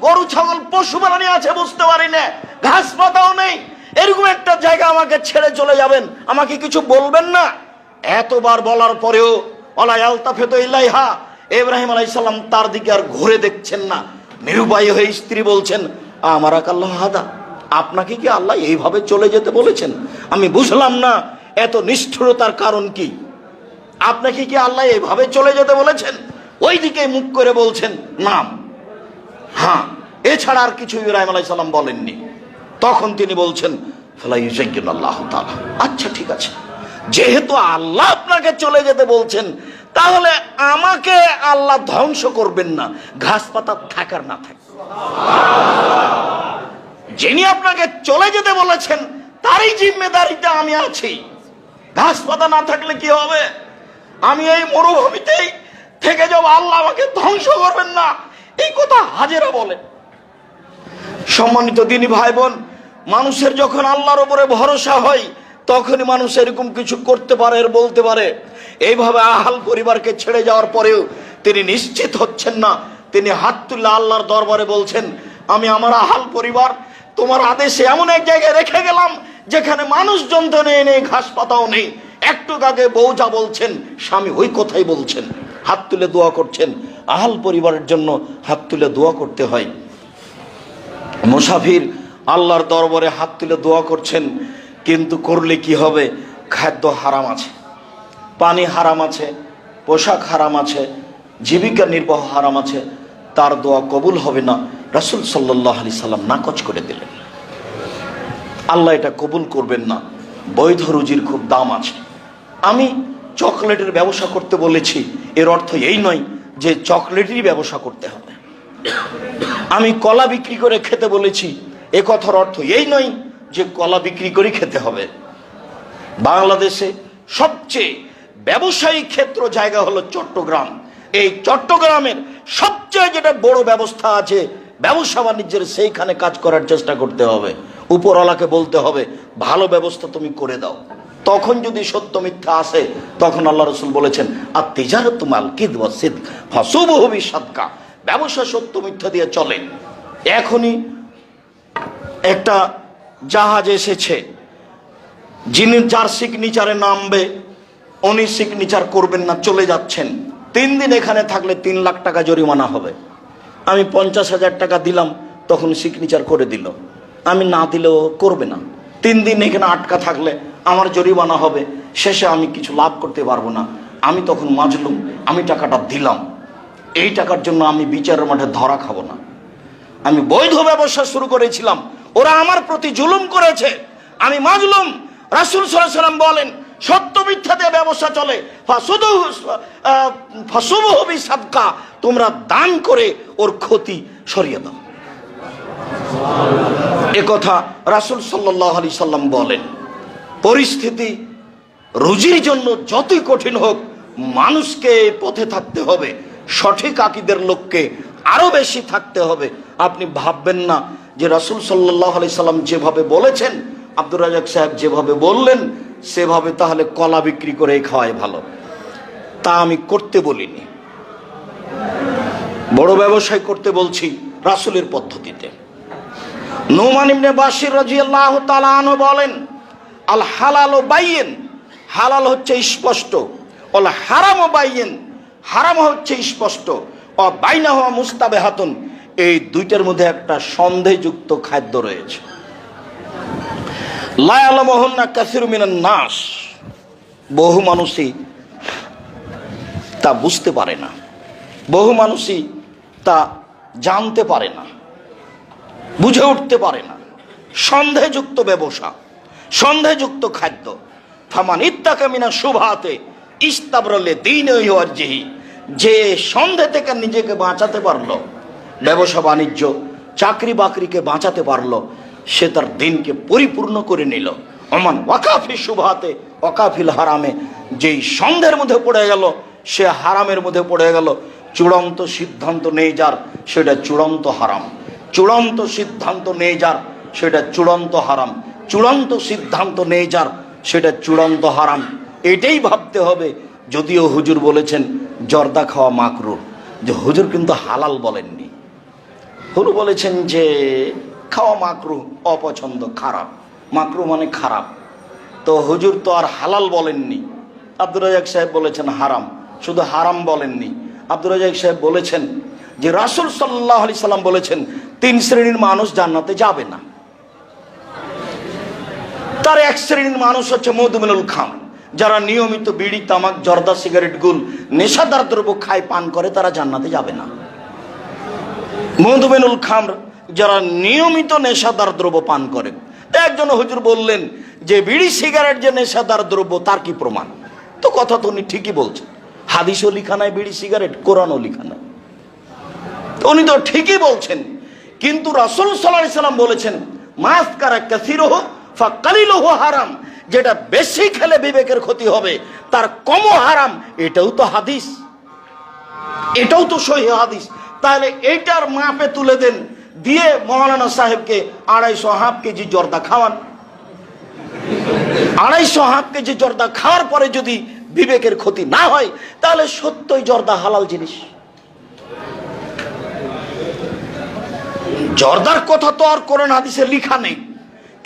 গরু ছাগল পশু প্রাণী আছে বুঝতে পারি না, ঘাস পাতাও নেই, এরকম একটা জায়গা আমাকে ছেড়ে চলে যাবেন, আমাকে কিছু বলবেন না? এতবার বলার পরেও ওয়ালা ইয়ালতাফিতু ইলাইহা, ইব্রাহিম আলাইহিস সালাম তার দিকে আর ঘুরে দেখছেন না। নিরুপায় হয়ে স্ত্রী বলছেন, আমারাকাল্লাহ হাদা, আপনাকে কি আল্লাহ এইভাবে চলে যেতে বলেছেন? আমি বুঝলাম না এত নিষ্ঠুরতার কারণ কি? আপনাকে কি আল্লাহ এইভাবে চলে যেতে বলেছেন? ওই দিকে মুখ করে বলছেন নাম। হ্যাঁ, এছাড়া আর কিছু ইব্রাহিম আলাইহিস সালাম বলেননি। তখন তিনি বলছেন, ফালা ইউযায়্যিনুল্লাহু তাআলা, আচ্ছা ঠিক আছে, যেহেতু আল্লাহ আপনাকে চলে যেতে বলছেন, তাহলে আমাকে আল্লাহ ধ্বংস করবেন না, ঘাস পাতা থাকার না থাকে। যিনি আপনাকে চলে যেতে বলেছেন তারই জিম্মেদারিতে আমি আছি। ঘাস পাতা না থাকলে কি হবে? আমি এই মরুভূমিতেই থেকে যাব, আল্লাহ আমাকে ধ্বংস করবেন না, এই কথা হাজেরা বলে। সম্মানিত দিনী ভাই বোন, মানুষের যখন আল্লাহর উপরে ভরসা হয় তখনই মানুষ এরকম কিছু করতে পারে, বলতে পারে। এইভাবে আহাল পরিবারকে ছেড়ে যাওয়ার পরেও তিনি নিশ্চিত হচ্ছেন না। তিনি হাত তুলে আল্লাহর দরবারে বলছেন, আমি আমার আহাল পরিবার তোমার আদেশে এমন এক জায়গায় রেখে গেলাম যেখানে মানুষজন তো নেই, ঘাস পাতাও নেই। একটু আগে বউ যা বলছেন স্বামী ওই কথাই বলছেন, হাত তুলে দোয়া করছেন। আহাল পরিবারের জন্য হাত তুলে দোয়া করতে হয়। মুসাফির আল্লাহর দরবারে হাত তুলে দোয়া করছেন, কিন্তু করলে কি হবে? খাদ্য হারাম আছে, পানি হারাম আছে, পোশাক হারাম আছে, জীবিকা নির্বাহ হারাম আছে, তার দোয়া কবুল হবে না। রাসূল সাল্লাল্লাহু আলাইহি সাল্লাম নাকচ করে দিলেন, আল্লাহ এটা কবুল করবেন না। বৈধ রুজির খুব দাম আছে। আমি চকলেটের ব্যবসা করতে বলেছি, এর অর্থ এই নয় যে চকলেটেরই ব্যবসা করতে হবে। আমি কলা বিক্রি করে খেতে বলেছি, এ কথার অর্থ এই নয় যে কলা বিক্রি করে খেতে হবে। বাংলাদেশে সবচেয়ে ব্যবসায়িক ক্ষেত্র জায়গা হলো চট্টগ্রাম। এই চট্টগ্রামের সবচেয়ে যেটা বড় ব্যবস্থা আছে ব্যবসা বাণিজ্যের, সেইখানে কাজ করার চেষ্টা করতে হবে। উপরওয়ালাকে বলতে হবে ভালো ব্যবস্থা তুমি করে দাও। তখন যদি সত্য মিথ্যা আসে, তখন আল্লাহ রাসূল বলেছেন, আর তিজারাতু মাল কিযব ওয়া সিদক ফাসুবহু বিসাদকা, ব্যবসা সত্য মিথ্যা দিয়ে চলে। এখনই একটা জাহাজ এসেছে, যিনি যার সিগনেচারে নামবে উনি সিগনেচার করবেন না, চলে যাচ্ছেন। 3 দিন এখানে থাকলে 3 লাখ টাকা জরিমানা হবে। আমি 50,000 টাকা দিলাম, তখন সিগনেচার করে দিল। আমি না দিলেও করবে না। 3 দিন এখানে আটকা থাকলে আমার জরিমানা হবে, শেষে আমি কিছু লাভ করতে পারবো না। আমি তখন মাজলুম, আমি টাকাটা দিলাম, এই টাকার জন্য আমি বিচারের মাঠে ধরা খাবো না। আমি বৈধ ব্যবসা শুরু করেছিলাম, ওরা আমার প্রতি জুলুম করেছে, আমি মাজলুম। রাসূল সাল্লাল্লাহু আলাইহি ওয়াসাল্লাম বলেন, সত্য মিথ্যা দিয়ে ব্যবসা চলে, ফাসুবহু বিসাদকা, তোমরা দান করে ওর ক্ষতি সরিয়ে দাও। এ কথা রাসূল সাল্লাল্লাহু আলাইহি সাল্লাম বলেন। পরিস্থিতি রুজির জন্য যতই কঠিন হোক, মানুষকে পথে থাকতে হবে, সঠিক আকীদার লোককে আরো বেশি থাকতে হবে। আপনি ভাববেন না যে রাসূল সাল্লাল্লাহু আলাইহি সাল্লাম যেভাবে বলেছেন, আব্দুর রাজ্জাক সাহেব যেভাবে বললেন, সেভাবে তাহলে কলা বিক্রি করে খাওয়াই ভালো। তা আমি করতে বলিনি, বড় ব্যবসায় করতে বলছি রাসূলের পদ্ধতিতে। নুমান ইবনে বাশির রাদিয়াল্লাহু তাআলা আনহু বলেন, আল হালালু বাইয়িন, হালাল হচ্ছে স্পষ্ট, ওয়াল হারামু বাইয়িন, হারাম হচ্ছে স্পষ্ট, ও বাইনাহু মুস্তাবিহাতুন, এই দুইটার মধ্যে একটা সন্দেহযুক্ত খাদ্য রয়েছে। লা ইয়ালামুহুন্না কাসীরুম মিনান নাস, বহু মানুষই তা বুঝতে পারে না, বহু মানুষই তা জানতে পারে না, বুঝে উঠতে পারে না। সন্দেহযুক্ত ব্যবসা, সন্দেহযুক্ত খাদ্য। ফামান ইত্তাকা মিনা শুবহাতে ইস্তাবরালে দীনিহি ওয়া ওয়াজহিহি, যে সন্দেহ থেকে নিজেকে বাঁচাতে পারলো, ব্যবসা বাণিজ্য চাকরি বাকরিকে বাঁচাতে পারলো, সে তার দিনকে পরিপূর্ণ করে নিল। ওমান ওয়াকাফি শুবহাতে ওয়াকাফিল হারামে, যেই সন্দেহের মধ্যে পড়ে গেল সে হারামের মধ্যে পড়ে গেল। চূড়ান্ত সিদ্ধান্ত নেই যার, সেটা চূড়ান্ত হারাম। চূড়ান্ত সিদ্ধান্ত নেই যার, সেটা চূড়ান্ত হারাম। চূড়ান্ত সিদ্ধান্ত নেই যার, সেটা চূড়ান্ত হারাম। এটাই ভাবতে হবে। যদিও হুজুর বলেছেন জর্দা খাওয়া মাকরুহ, যে হুজুর কিন্তু হালাল বলেননি। হুজুর বলেছেন যে খাওয়া মাকরুহ, অপছন্দ, খারাপ। মাকরুহ মানে খারাপ। তো হুজুর তো আর হালাল বলেননি। আব্দুর রাজ্জাক সাহেব বলেছেন হারাম, শুধু হারাম বলেননি। আব্দুর রাজ্জাক সাহেব বলেছেন যে রাসূল সাল্লাল্লাহু আলাইহি সাল্লাম বলেছেন 3 শ্রেণীর মানুষ জান্নাতে যাবে না। তার এক শ্রেণীর মানুষ হচ্ছে মধুমিনুল খামর, যারা নিয়মিত বিড়ি, তামাক, জর্দা, সিগারেট, গুল, নেশাদার দ্রব্য খায়, পান করে, তারা জান্নাতে যাবে না। মধুমিনুল খামর, যারা নিয়মিত নেশাদার দ্রব্য পান করে। একজন হুজুর বললেন যে বিড়ি সিগারেট যে নেশাদার দ্রব্য, তার কি প্রমাণ? তো কথা তো উনি ঠিকই বলছেন। হাদিসও লিখা নাই বিড়ি সিগারেট, কোরআনও লিখা নাই। উনি তো ঠিকই বলছেন, কিন্তু রাসূল সাল্লাল্লাহু আলাইহি সাল্লাম বলেছেন মাসকারা কাসীরুহু ফাকালিলুহু হারাম, যেটা বেশি খেলে বিবেকের ক্ষতি হবে তার কমও হারাম। এটাও তো হাদিস, এটাও তো সহিহ হাদিস। তাহলে এইটার মাপে তুলে দেন, দিয়ে মাওলানা সাহেবকে 250 হাফ কেজি জর্দা খাওয়ান। 250 হাফ কেজি জর্দা খাওয়ার পরে যদি বিবেকের ক্ষতি না হয়, তাহলে সত্যই জর্দা হালাল জিনিস। জর্দার কথা তো আর কোরআন হাদিসে লেখা নেই,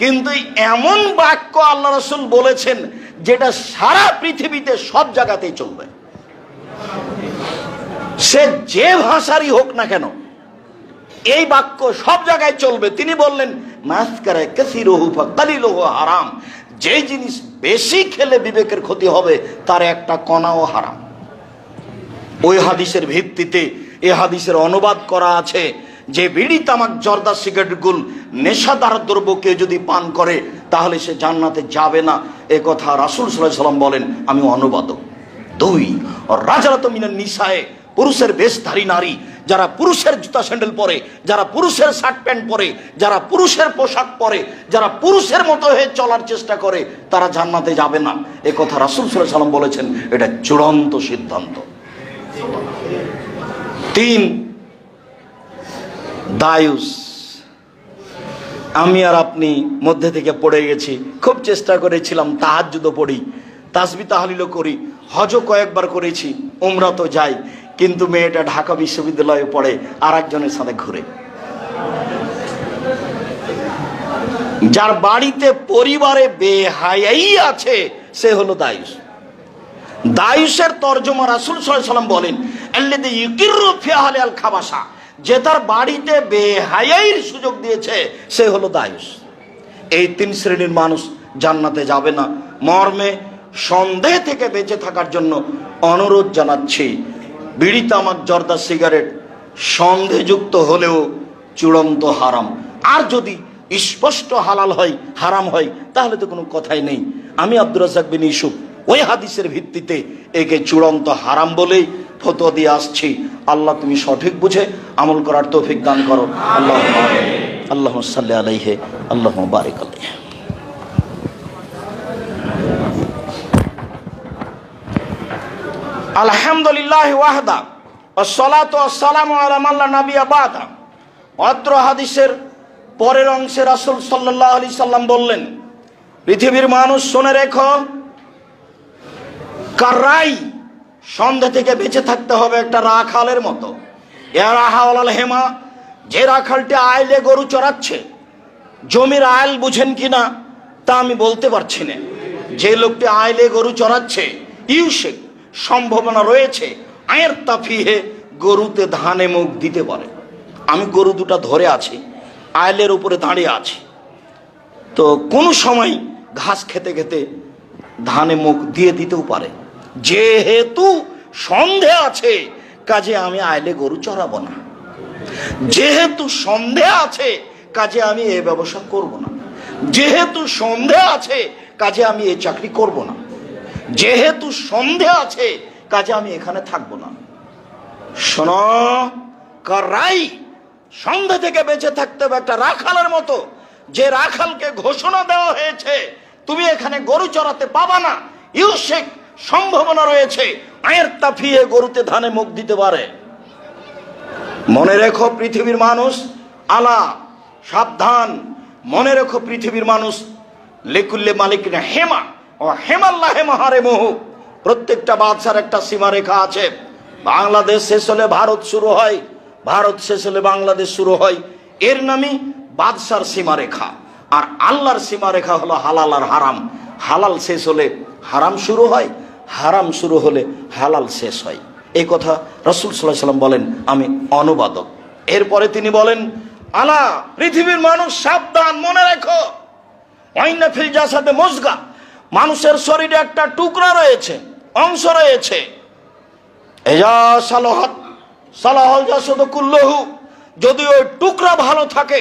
কিন্তু এমন বাক্য আল্লাহ রাসূল বলেছেন যেটা সারা পৃথিবীতে সব জায়গাতেই চলবে। সে যে ভাষারই হোক না কেন, এই বাক্য সব জায়গায় চলবে। তিনি বললেন মাসকারা কাসীরুহু ফাকালিলুহু হারাম, যে জিনিস বেশি খেলে বিবেকের ক্ষতি হবে তার একটা কণাও হারাম। ওই হাদিসের ভিত্তিতে এই হাদিসের অনুবাদ করা আছে যে বিড়ি, তামাক, জর্দা, সিগারেট, গুল, নেশাদার দ্রব্য কেউ যদি পান করে তাহলে সে জান্নাতে যাবে না। এ কথা রাসূল সাল্লাল্লাহু আলাইহি সাল্লাম বলেন। আমি অনুবাদক। 2 রাজারাত মিনান নিসায়ে, পুরুষের বেশধারী নারী, যারা পুরুষের জুতা স্যান্ডেল পরে, যারা পুরুষের শার্ট প্যান্ট পরে, যারা পুরুষের পোশাক পরে, যারা পুরুষের মতো হয়ে চলার চেষ্টা করে, তারা জান্নাতে যাবে না। এ কথা রাসূল সাল্লাল্লাহু আলাইহি সাল্লাম বলেছেন। এটা চূড়ান্ত সিদ্ধান্ত। 3 দায়ুস। আমি আর আপনি মধ্যে থেকে পড়ে গেছি। খুব চেষ্টা করেছিলাম তাহাজ্জুদও পড়ি, তাসবিহ তাহলিলও করি, হজও কয়েকবার করেছি, উমরা তো যাই, কিন্তু মেয়েটা ঢাকা বিশ্ববিদ্যালয়ে পড়ে আর একজনের সাথে ঘুরে। যার বাড়িতে পরিবারে বেহায়াই আছে সে হলো দায়ুস। দায়ুসের তর্জমা রাসূল সাল্লাল্লাহু আলাইহি সাল্লাম বলেন আল্লাযী ইউকিরু ফি আহলিল খাবাসা, যে তার বাড়িতে বেহায়াইর সুযোগ দিয়েছে সে হলো দায়ুস। এই 3 শ্রেণীর মানুষ জান্নাতে যাবে না। মর্মে সন্দেহ থেকে বেঁচে থাকার জন্য অনুরোধ জানাচ্ছি। বিড়ি, তামাক, জর্দা, সিগারেট সন্দেহযুক্ত হলেও চূড়ান্ত হারাম। আর যদি স্পষ্ট হালাল হয়, হারাম হয়, তাহলে তো কোনো কথাই নেই। আমি আব্দুর রাজ্জাক বিন ইউসুফ ওই হাদিসের ভিত্তিতে একে চূড়ান্ত হারাম বলেই ফতোয়া দিয়ে আসছি। আল্লাহ তুমি সঠিক বুঝে আমল করার তৌফিক দান করো। আল্লাহুম্মা সাল্লি আলাইহি, আল্লাহুম্মা বারিক আলাইহি। আলহামদুলিল্লাহ ওয়াহদা ওয়াসসালাতু ওয়াসসালামু আলা মান লা নাবিয়্যা বা'দা। অত্র হাদিসের পরের অংশে রাসূল সাল্লাল্লাহু আলাইহি সাল্লাম বললেন, পৃথিবীর মানুষ শুনে রেখো, কারাই সন্দেহ থেকে বেঁচে থাকতে হবে একটা রাখালের মতো। এ রাহাওয়ালাল হেমা, যে রাখালটি আইলে গরু চড়াচ্ছে, জমির আইল বুঝেন কিনা তা আমি বলতে পারছি না। যে লোকটি আইলে গরু চড়াচ্ছে, ইউসেক সম্ভাবনা রয়েছে আয়ের তাফিহে গরুতে ধানে মুখ দিতে পারে। আমি গরু দুটা ধরে আছি, আইলের উপরে দাঁড়িয়ে আছি, তো কোনো সময় ঘাস খেতে খেতে ধানে মুখ দিয়ে দিতেও পারে। যেহেতু সন্দেহ আছে কাজে আমি আইলে গরু চড়াবো না। যেহেতু সন্দেহ আছে কাজে আমি এই ব্যবসা করব না। যেহেতু সন্দেহ আছে কাজে আমি এই চাকরি করব না। যেহেতু সন্দেহ আছে কাজে আমি এখানে থাকবো না। শোনো, কারাই সন্দেহ থেকে বেঁচে থাকতে হবে একটা রাখালের মতো। যে রাখালকে ঘোষণা দেওয়া হয়েছে তুমি এখানে গরু চড়াতে পাবা না, ইউসেক সম্ভাবনা রয়েছে আয়ের তাফিয়ে গরুতে ধানে মুখ দিতে পারে। মনে রেখো পৃথিবীর মানুষ, আলা সাবধান, মনে রেখো পৃথিবীর মানুষ, লেকুল্লে মালিক হেমা ও হেমাল্লাহ হেমাহারে মোহ। প্রত্যেকটা বাদশার একটা সীমারেখা আছে। বাংলাদেশ শেষ হলে ভারত শুরু হয়, ভারত শেষ হলে বাংলাদেশ শুরু হয়। এর নামই বাদশার সীমারেখা। আর আল্লাহর সীমারেখা হলো হালাল আর হারাম। হালাল শেষ হলে হারাম শুরু হয়, হারাম শুরু হলে হালাল শেষ হয়। এই কথা রাসূল সাল্লাল্লাহু আলাইহি ওয়াসাল্লাম বলেন, আমি অনুবাদক। এরপরে তিনি বলেন, আলা পৃথিবীর মানুষ সাবধান, মনে রেখো ওয়াইন্না ফিল জাসাদে মুজগা, মানুষের শরীরে একটা টুকরা রয়েছে, অংশ রয়েছে। এজা সালাহাত সালাহাল জাসাদু কুল্লুহু, যদি ওই টুকরা ভালো থাকে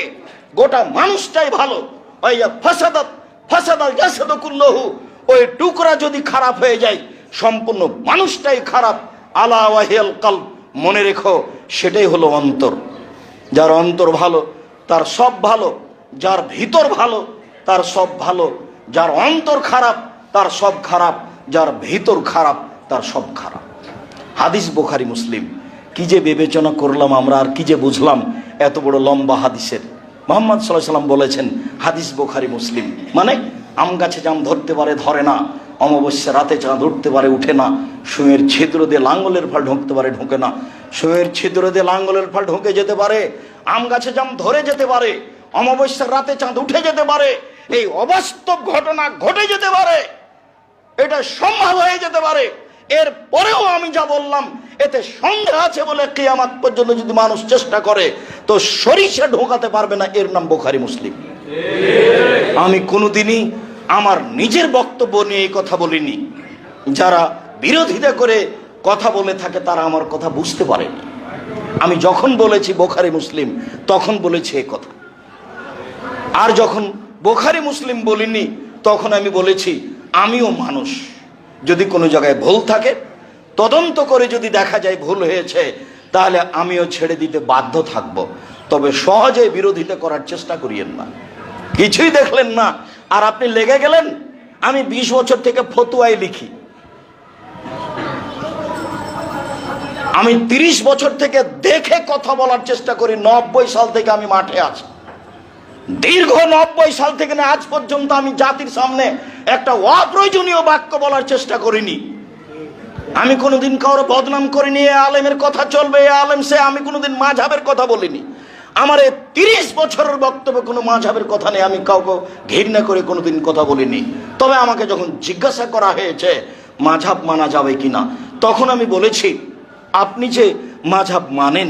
গোটা মানুষটাই ভালো। ওয়া ফাসাদাত ফাসাদাল জাসাদু কুল্লুহু, ওই টুকরা যদি খারাপ হয়ে যায় সম্পূর্ণ মানুষটাই খারাপ। আলা ওয়াহিয়াল কলব, মনে রেখো সেটাই হলো অন্তর। যার অন্তর ভালো তার সব ভালো, যার ভিতর ভালো তার সব ভালো। যার অন্তর খারাপ তার সব খারাপ, যার ভিতর খারাপ তার সব খারাপ। হাদিস বুখারী মুসলিম। কি যে বিবেচনা করলাম আমরা, আর কি যে বুঝলাম এত বড় লম্বা হাদিসের। মুহাম্মদ সাল্লাল্লাহু আলাইহি ওয়াসাল্লাম বলেছেন হাদিস বুখারী মুসলিম, মানে আম গাছে জাম ধরতে পারে ধরে না, অমাবস্যা রাতে চাঁদ উঠতে পারে উঠে না, সুঁয়ের ছিদ্র দিয়ে লাঙ্গলের ফাল ঢুকতে পারে ঢুকে না, সুঁয়ের ছিদ্র দিয়ে লাঙ্গলের ফাল ঢুকে যেতে পারে, আম গাছে জাম ধরে যেতে পারে, অমাবস্যার রাতে চাঁদ উঠে যেতে পারে, এই অবাস্তব ঘটনা ঘটে যেতে পারে, এটা সম্ভব হয়ে যেতে পারে। এর পরেও আমি যা বললাম এতে সন্দেহ আছে বলে কিয়ামত পর্যন্ত যদি মানুষ চেষ্টা করে তো সরিষা ঢোকাতে পারবে না। এর নাম বুখারী মুসলিম। আমি কোনোদিনই আমার নিজের বক্তব্য নিয়ে এই কথা বলিনি। যারা বিরোধিতা করে কথা বলে থাকে তারা আমার কথা বুঝতে পারেনি। আমি যখন বলেছি বুখারী মুসলিম তখন বলেছি এই কথা। আর যখন বুখারী মুসলিম বলিনি তখন আমি বলেছি আমিও মানুষ, যদি কোনো জায়গায় ভুল থাকে তদন্ত করে যদি দেখা যায় ভুল হয়েছে তাহলে আমিও ছেড়ে দিতে বাধ্য থাকব। তবে সহজে বিরোধিতা করার চেষ্টা করিয়েন না। কিছুই দেখলেন না আর আপনি লেগে গেলেন। আমি 20 বছর থেকে ফতুয়ায় লিখি। আমি 30 বছর থেকে দেখে কথা বলার চেষ্টা করি। 90 সাল থেকে আমি মাঠে আছি। দীর্ঘ 90 সাল থেকে না আজ পর্যন্ত আমি জাতির সামনে একটা অপ্রয়োজনীয় বাক্য বলার চেষ্টা করিনি। আমি কোনোদিন কারো বদনাম করিনি, এ আলেমের কথা চলবে, এ আলেম সে। আমি কোনোদিন মাযহাবের কথা বলিনি। আমার এই 30 বছরের বক্তব্যে কোনো মাযহাবের কথা নেই। আমি কাউকে ঘৃণা করে কোনোদিন কথা বলিনি। তবে আমাকে যখন জিজ্ঞাসা করা হয়েছে মাযহাব মানা যাবে কিনা, তখন আমি বলেছি আপনি যে মাযহাব মানেন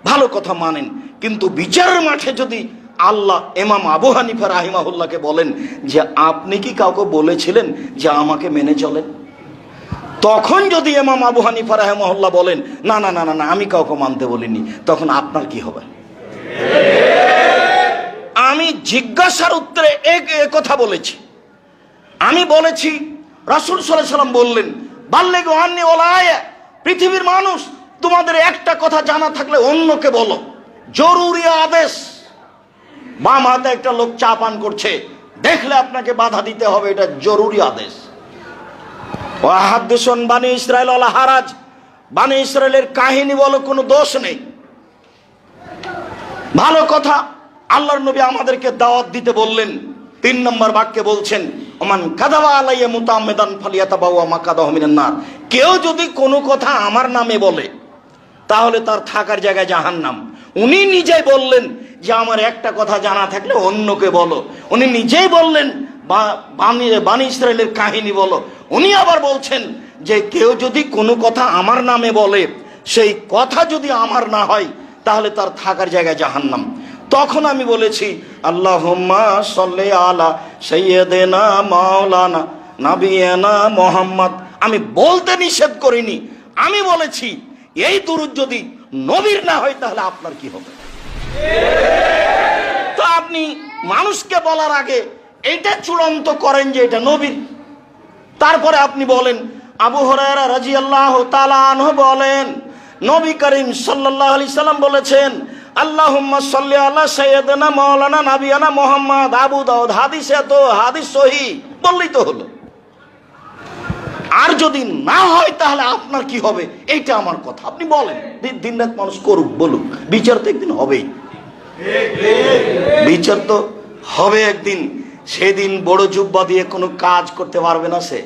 ভালো কথা মানেন, কিন্তু বিচারের মাঠে যদি আল্লাহ ইমাম আবু হানিফা রাহিমাহুল্লাহকে বলেন যে আপনি কি কাউকে বলেছিলেন যে আমাকে মেনে চলেন, তখন যদি ইমাম আবু হানিফা রাহিমাহুল্লাহ বলেন না না না না আমি কাউকে মানতে বলিনি, তখন আপনার কি হবে? আমি জিজ্ঞাসার উত্তরে এক কথা বলেছি। আমি বলেছি রাসূল সাল্লাল্লাহু আলাইহি ওয়াসাল্লাম বললেন বাল্লিগু আন্নী ওয়ালা আয়া, পৃথিবীর মানুষ তোমাদের একটা কথা জানা থাকলে অন্যকে বলো। জরুরি আদেশ। বাম হাতে একটা লোক চা পান করছে, দেখলে আপনাকে বাধা দিতে হবে, এটা জরুরি আদেশ। ওয়াহাদ্দিসুন বানি ইসরাইল ওয়ালা হারাজ, বানি ইসরাইলের কাহিনী বলো, কোনো দোষ নেই, ভালো কথা। আল্লাহর নবী আমাদেরকে দাওয়াত দিতে বললেন। 3 নম্বর বাক্যে বলছেন ওমান কাযাবা আলাইয়া মুতাআম্মিদান ফালিয়াতাবাওয়া মাকাদাহু মিনান নার, কেউ যদি কোনো কথা আমার নামে বলে তাহলে তার থাকার জায়গায় জাহান্নাম। উনি নিজেই বললেন যে আমার একটা কথা জানা থাকলে অন্যকে বলো। উনি নিজেই বললেন বানি ইসরায়েলের কাহিনী বলো। উনি আবার বলছেন যে কেউ যদি কোনো কথা আমার নামে বলে, সেই কথা যদি আমার না হয়, তাহলে তার থাকার জায়গায় জাহান্নাম। তখন আমি বলেছি আল্লাহুম্মা সাল্লি আলা সাইয়্যিদিনা মাওলানা নাবিয়ানা মুহাম্মদ। আমি বলতে নিষেধ করিনি, আমি বলেছি এই দুরূদ যদি নবীর না হয় তাহলে আপনার কি হবে? তো আপনি মানুষকে বলার আগে এটা চূড়ান্ত করেন যে এটা নবীর, তারপরে আপনি বলেন। আবু হুরায়রা রাদিয়াল্লাহু তাআলা আনহু বলেন, নবী করিম সাল্লাল্লাহু আলাইহি সাল্লাম বলেছেন আল্লাহুম্মা সাল্লি আলা সাইয়্যিদিনা মাওলানা নাবিয়ানা মুহাম্মদ। আবু দাউদ হাদিসে, তো হাদিস সহিহ বললেই তো হলো। আর যদি না হয় তাহলে আপনার কি হবে, এইটা আমার কথা। আপনি বলেন, দিন রাত মানুষ করুক, বলুক, বিচার তো একদিন হবেই। বিচার তো হবে একদিন। সেদিন বড় জুব্বা দিয়ে কোনো কাজ করতে পারবে না সে।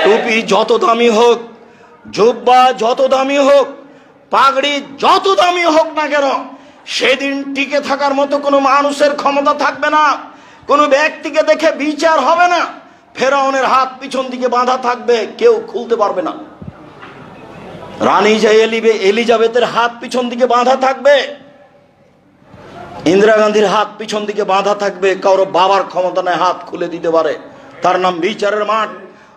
টুপি যত দামি হোক, জুব্বা যত দামি হোক, পাগড়ি যত দামি হোক না কেন, সেদিন টিকে থাকার মতো কোনো মানুষের ক্ষমতা থাকবে না। কোনো ব্যক্তিকে দেখে বিচার হবে না। ফেরাউনের হাত পিছন দিকে বাঁধা থাকবে, কেউ খুলতে পারবে না। রানী এলিজাবেথের হাত পিছন দিকে বাঁধা থাকবে, ইন্দিরা গান্ধীর হাত পিছন দিকে বাঁধা থাকবে। কারো বাবার ক্ষমতা নেই হাত খুলে দিতে পারে। তার নাম বিচারের মাঠ।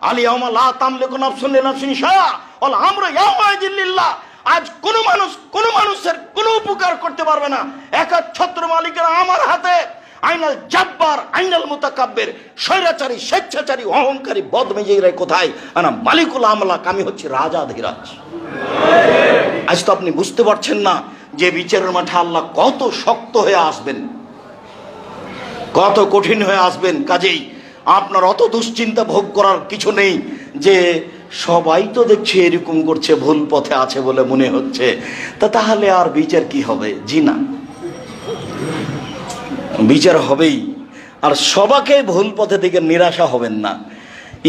আলিয়াউমা লা তামলিকু নাফসুন লিনাফসিন শাইআ ওয়াল আমরু ইয়াওমাইযিন লিল্লাহ। আজ কোনো মানুষের কোনো উপকার করতে পারবে না, একচ্ছত্র মালিকের আমার হাতে। আইনাল জাব্বার আইনাল মুতাকাব্বির। স্বৈরাচারী, স্বেচ্ছাচারী, অহংকারী, বদমেজাজরা কোথায়? আনা মালিকুল আমলাক, আমি হচ্ছি রাজাধিরাজ। আজ তো আপনি বুঝতে পারছেন না যে বিচারের মাঠে আল্লাহ কত শক্ত হয়ে আসবেন, কত কঠিন হয়ে আসবেন। কাজেই আপনার অত দুশ্চিন্তা ভোগ করার কিছু নেই যে সবাই তো দেখছে এরকম করছে, ভুল পথে আছে বলে মনে হচ্ছে, তাহলে আর বিচার কি হবে? জি না, বিচার হবেই। আর সবাকে ভুল পথে থেকে নিরাশা হবেন না।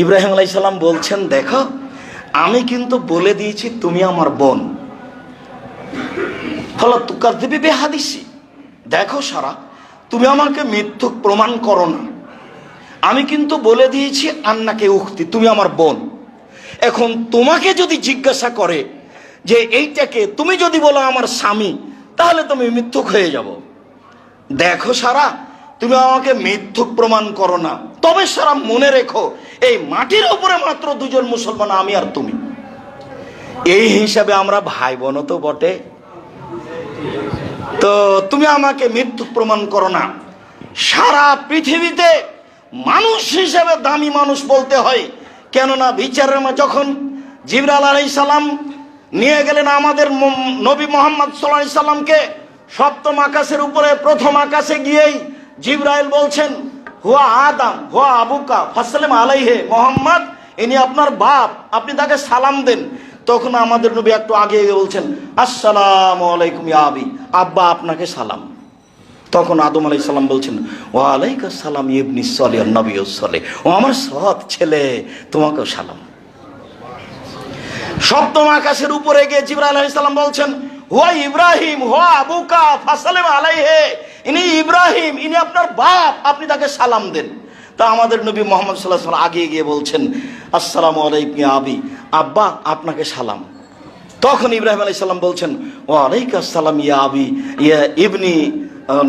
ইব্রাহিম আলাইহিস সালাম বলছেন, দেখো আমি কিন্তু বলে দিয়েছি তুমি আমার বোন। ফলে তুকাযযিবি বিহাদিসি, দেখো সারা, তুমি আমাকে মিথ্যুক প্রমাণ করো না। আমি কিন্তু বলে দিয়েছি আন্নাকে উখতি, তুমি আমার বোন। এখন তোমাকে যদি জিজ্ঞাসা করে যে এইটাকে, তুমি যদি বলো আমার স্বামী, তাহলে তুমি মিথ্যুক হয়ে যাব। দেখো সারা, তুমি আমাকে মিথ্যুক প্রমাণ করো না। তবে সারা মনে রেখো, এই মাটির উপরে মাত্র দুজন মুসলমান, আমি আর তুমি। এই হিসাবে আমরা ভাই বোনও তো বটে। তো তুমি আমাকে মিথ্যুক প্রমাণ করো না। সারা পৃথিবীতে মানুষ হিসাবে দামি মানুষ বলতে হয়। কেননা বিচারের যখন জিবরাইল আলাইহিস সালাম নিয়ে গেলেন আমাদের নবী মুহাম্মদ সাল্লাল্লাহু আলাইহি সাল্লামকে সপ্তম আকাশের উপরে, প্রথম আকাশে গিয়েই জিবরাইল বলছেন, হুয়া আদম হুয়া আবুকা ফাসসালিম আলাইহি, মুহাম্মদ ইনি আপনার বাপ, আপনি তাকে সালাম দেন। তখন আমাদের নবী একটু আগে বলছেন, আসসালামু আলাইকুম ইয়া আবি, আব্বা আপনাকে সালাম। তখন আদম আলাইহিস সালাম বলছেন, ওয়া আলাইকুস সালাম ইবনি সলিহ নবিয়ুস সলিহ, ও আমার সৎ ছেলে, তোমাকেও সালাম। সপ্তম আকাশের উপরে গিয়ে জিবরাইল আলাইহিস সালাম বলছেন, হুয়া ইব্রাহিম হুয়া আবুকা ফাসসালিম আলাইহি, ইনি ইব্রাহিম, ইনি আপনার বাপ, আপনি তাকে সালাম দেন। তা আমাদের নবী মুহাম্মদ সাল্লাল্লাহু আলাইহি ওয়াসাল্লাম আগে গিয়ে বলছেন, আসসালামু আলাইকুম ইয়া আবি, আব্বা আপনাকে সালাম। তখন ইব্রাহিম আলাইহিস সালাম বলছেন, ওয়া আলাইকুস সালাম ইয়া আবি ইয়া ইবনি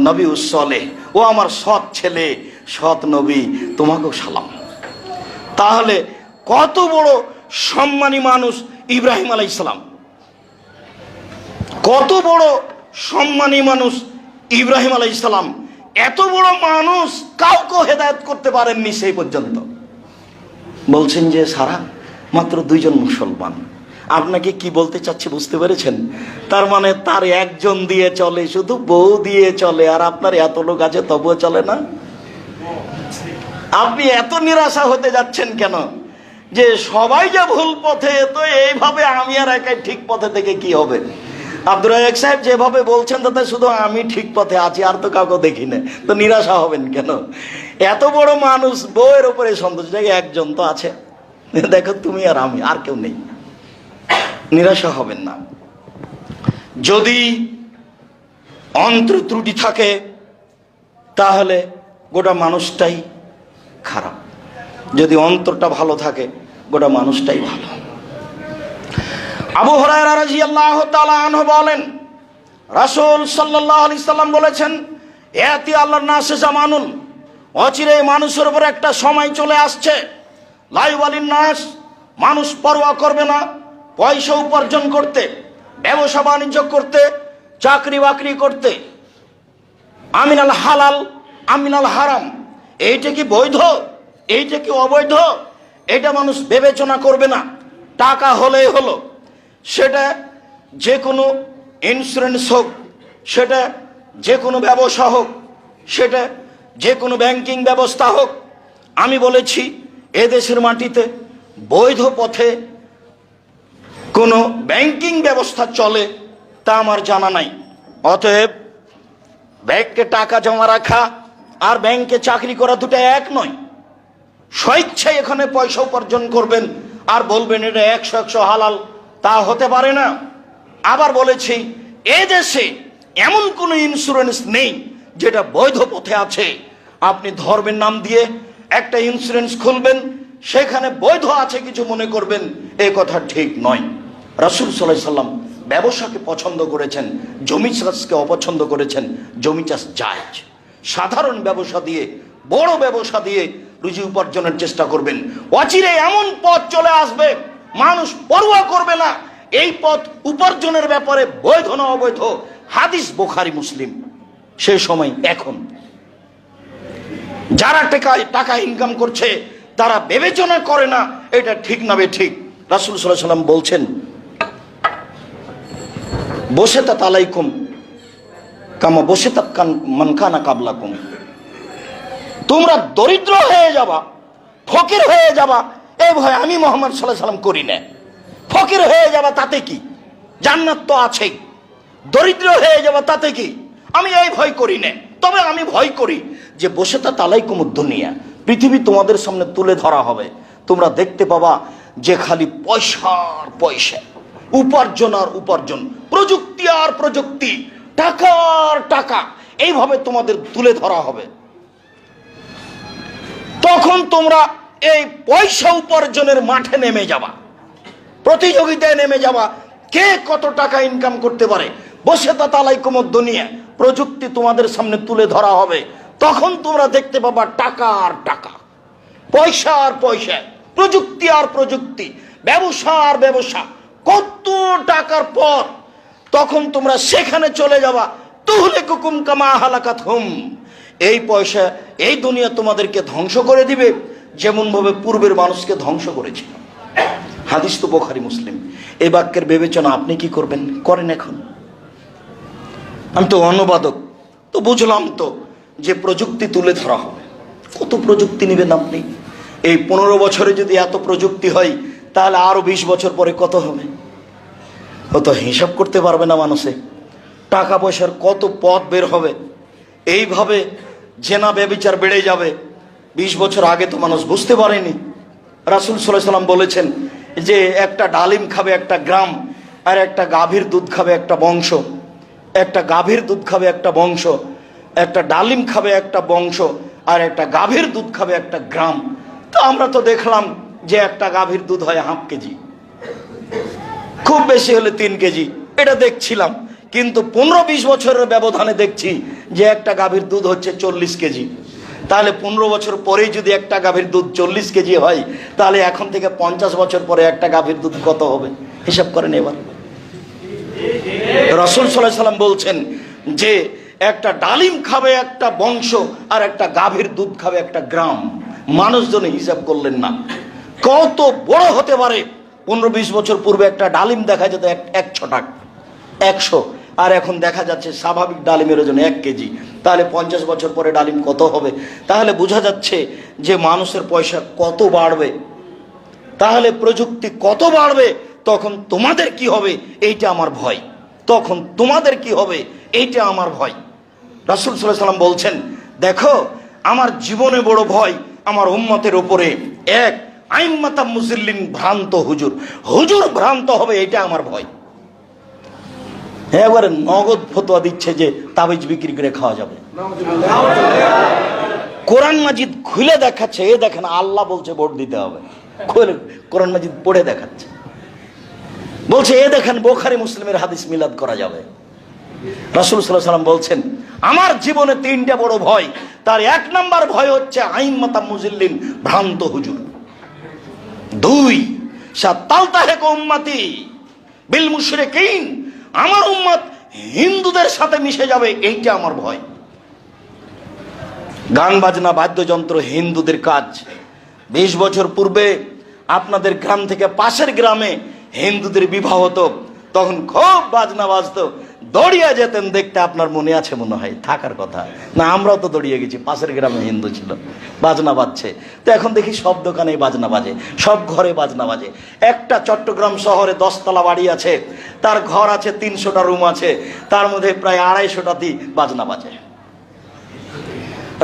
নবিয়ুস সলিহ, ও আমার সৎ ছেলে, সৎ নবী, তোমাকেও সালাম। তাহলে কত বড় সম্মানী মানুষ ইব্রাহিম আলাইহিস সালাম, কত বড় সম্মানী মানুষ ইব্রাহিম আলাইহিস সালাম। এত বড় মানুষ কাউকে হেদায়েত করতে পারেননি সেই পর্যন্ত। বলছেন যে সারা মাত্র দুইজন মুসলমান। আপনাকে কি বলতে চাচ্ছি বুঝতে পেরেছেন? তার মানে তার একজন দিয়ে চলে, শুধু বউ দিয়ে চলে, আর আপনার এত লোক আছে তবুও চলে না। আপনি এত নিরাশা হতে যাচ্ছেন কেন? যে সবাই যে ভুল পথে, তো এইভাবে আমি আর একাই ঠিক পথে থেকে কি হবে? আব্দুর রাজ্জাক সাহেব যেভাবে বলছেন তাতে শুধু আমি ঠিক পথে আছি, আর তো কাউকে দেখি না, তো নিরাশা হবেন কেন? এত বড় মানুষ, বউয়ের উপরে সন্তুষ্ট, একজন তো আছে, দেখো তুমি আর আমি, আর কেউ নেই, নিরাশা হবেন না। যদি অন্তর ত্রুটি থাকে তাহলে গোটা মানুষটাই খারাপ, যদি অন্তরটা ভালো থাকে গোটা মানুষটাই ভালো। আবু হুরায়রা রাদিয়াল্লাহু তাআলা আনহু বলেন, রাসূল সাল্লাল্লাহু আলাইহি সাল্লাম বলেছেন, ইয়াতি আল্লাহর নাসে জামানুন, অচিরে মানুষের উপর একটা সময় চলে আসছে, লা ইউবালিন নাস, মানুষ পরোয়া করবে না পয়সা উপার্জন করতে, ব্যবসা বাণিজ্য করতে, চাকরি বাকরি করতে, আমিনাল হালাল আমিনাল হারাম, এইটা কি বৈধ এইটা কি অবৈধ, এটা মানুষ বিবেচনা করবে না। টাকা হলেই হলো, সেটা যে কোনো ইন্স্যুরেন্স হোক, সেটা যে কোনো ব্যবসা হোক, সেটা যে কোনো ব্যাংকিং ব্যবস্থা হোক। আমি বলেছি এদেশের মাটিতে বৈধ পথে কোনো ব্যাংকিং ব্যবস্থা চলে তা আমার জানা নাই। অতএব ব্যাংকে টাকা জমা রাখা আর ব্যাংকে চাকরি করা দুটো এক নয়। স্বেচ্ছায় এখানে পয়সা উপার্জন করবেন আর বলবেন এটা 100% হালাল, তা হতে পারে না। আবার বলেছি এদেশে এমন কোনো ইন্স্যুরেন্স নেই যেটা বৈধ পথে আছে। আপনি ধর্মের নাম দিয়ে একটা ইন্স্যুরেন্স খুলবেন, সেখানে বৈধ আছে কিছু মনে করবেন, এই কথা ঠিক নয়। রাসূল সাল্লাল্লাহু আলাইহি সাল্লাম ব্যবসাকে পছন্দ করেছেন, জমি চাষকে অপছন্দ করেছেন। জমি চাষ জায়েজ, সাধারণ ব্যবসা দিয়ে, বড় ব্যবসা দিয়ে রুজি উপার্জনের চেষ্টা করবেন। অচিরে এমন পথ চলে আসবে মানুষ পরোয়া করবে না এই পথ উপার্জনের ব্যাপারে বৈধ না অবৈধ। হাদিস বুখারী মুসলিম। সেই সময় এখন যারা টাকা ইনকাম করছে তারা বিবেচনা করে না এটা ঠিক না বেঠিক। রাসূল সাল্লাল্লাহু আলাইহি সাল্লাম বলছেন, বসেতাত আলাইকুম কামা বসেতাত মান কানা কাবলাকুম, তোমরা দরিদ্র হয়ে যাবা, ফকির হয়ে যাবা, এই ভয় আমি মুহাম্মদ সাল্লাল্লাহু আলাইহি সাল্লাম করি না। ফকির হয়ে যাবা তাতে কি, জান্নাত তো আছেই। দরিদ্র হয়ে যাবা তাতে কি, আমি এই ভয় করি না। তবে আমি ভয় করি যে বসেতাত আলাইকুম দুনিয়া, পৃথিবী তোমাদের সামনে তুলে ধরা হবে, তোমরা দেখতে পাবা যে খালি পয়সার পয়সা, উপার্জন আর উপার্জন, প্রযুক্তি আর প্রযুক্তি, টাকার টাকা, এইভাবে তোমাদের তুলে ধরা হবে। তখন তোমরা এই পয়সা উপার্জনের মাঠে নেমে যাবা, প্রতিযোগিতায় নেমে যাবা, কে কত টাকা ইনকাম করতে পারে। বসেতাত আলাইকুম দুনিয়া, প্রযুক্তি তোমাদের সামনে তুলে ধরা হবে, তখন তোমরা দেখতে পাবা টাকা আর টাকা, পয়সা আর পয়সা, প্রযুক্তি আর প্রযুক্তি, ব্যবসা আর ব্যবসা, কত টাকার পর তখন তোমরা সেখানে চলে যাবা। তুহলিকুকুম কামা হালাকাতহুম, এই পয়সা এই দুনিয়া তোমাদেরকে ধ্বংস করে দিবে যেমন ভাবে পূর্বের মানুষকে ধ্বংস করেছিল। হাদিস তো বুখারী মুসলিম। এই বাক্যের বিবেচনা আপনি কি করবেন, করেন এখন? আমি তো অনুবাদক, তো বুঝলাম তো যে প্রযুক্তি তুলে ধরা হবে। কত প্রযুক্তি নেবেন আপনি? এই 15 বছরে যদি এত প্রযুক্তি হয় তাহলে আরো 20 বছর পরে কত হবে? কত হিসাব করতে পারবে না মানুষে। টাকা পয়সার কত পথ বের হবে, এইভাবে জেনা ব্যভিচার বেড়ে যাবে। 20 বছর আগে তো মানুষ বুঝতে পারেনি। রাসূল সাল্লাল্লাহু আলাইহি সাল্লাম বলেছেন যে একটা ডালিম খাবে একটা গ্রাম, আর একটা গাভীর দুধ খাবে একটা বংশ। একটা গাভীর দুধ খাবে একটা বংশ, একটা ডালিম খাবে একটা বংশ, আর একটা গাভীর দুধ খাবে একটা গ্রাম। তো আমরা তো দেখলাম যে একটা গাভীর দুধ হয় 1/2 কেজি, খুব বেশি হলে 3 কেজি, এটা দেখছিলাম। কিন্তু 15-20 বছরের ব্যবধানে দেখছি যে একটা গাভীর দুধ হচ্ছে 40 কেজি। তাহলে 15 বছর পরেই যদি একটা গাভীর দুধ 40 কেজি হয়, তাহলে এখন থেকে 50 বছর পরে একটা গাভীর দুধ কত হবে হিসাব করেন এবার। রাসূল সাল্লাল্লাহু আলাইহি সাল্লাম বলছেন যে একটা ডালিম খাবে একটা বংশ, আর একটা গাভীর দুধ খাবে একটা গ্রাম। মানুষজন হিসাব করলেন না কত বড় হতে পারে। 15-20 বছর পূর্বে একটা ডালিম দেখা যেত 100 টাকা, 100, আর এখন দেখা যাচ্ছে স্বাভাবিক ডালিমের ওজন 1 কেজি। তাহলে 50 বছর পরে ডালিম কত হবে? তাহলে বোঝা যাচ্ছে যে মানুষের পয়সা কত বাড়বে, তাহলে প্রযুক্তি কত বাড়বে। তখন তোমাদের কি হবে এইটা আমার ভয়, তখন তোমাদের কি হবে এইটা আমার ভয়। রাসূল সাল্লাল্লাহু আলাইহি সাল্লাম বলছেন, দেখো আমার জীবনে বড় ভয় আমার উম্মতের উপরে এক আইম্মাতাম মুজিল্লিন, ভ্রান্ত হুজুর, হুজুর ভ্রান্ত হবে, এটা আমার ভয়। এবারে নগদ ফতোয়া দিচ্ছে যে তাবিজ বিক্রি করে খাওয়া যাবে। কোরআন মাজিদ খুলে দেখাচ্ছে, এ দেখেন আল্লাহ বলছে ভোট দিতে হবে, খুলে কোরআন মাজিদ পড়ে দেখাচ্ছে, বলছে এ দেখেন বুখারী মুসলিমের হাদিস মিলাদ করা যাবে। রাসূল সাল্লাল্লাহু আলাইহি ওয়াসাল্লাম বলছেন আমার জীবনে তিনটা বড় ভয়, তার এক নাম্বার ভয় হচ্ছে আইম্মাতা মুজিল্লিন, ভ্রান্ত হুজুর। দুই, সাতালতাহিক উম্মতি বিল মুশরিকিন, আমার উম্মত হিন্দুদের সাথে মিশে যাবে, এইটা আমার ভয়। গান বাজনা বাদ্যযন্ত্র হিন্দুদের কাজ। 20 বছর পূর্বে আপনাদের গ্রাম থেকে পাশের গ্রামে হিন্দুদের বিবাহ হতো, তখন খুব বাজনা বাজতো, দৌড়িয়ে যেতেন দেখতে। আপনার মনে আছে মনে হয়, থাকার কথা না, আমরাও তো দৌড়িয়ে গেছি, পাশের গ্রামে হিন্দু ছিল, বাজনা বাজছে। তো এখন দেখি সব দোকানে বাজনা বাজে, সব ঘরে বাজনা বাজে। একটা চট্টগ্রাম শহরে 10 তলা বাড়ি আছে, তার ঘর আছে 300টা রুম আছে, তার মধ্যে প্রায় 250টাতেই বাজনা বাজে।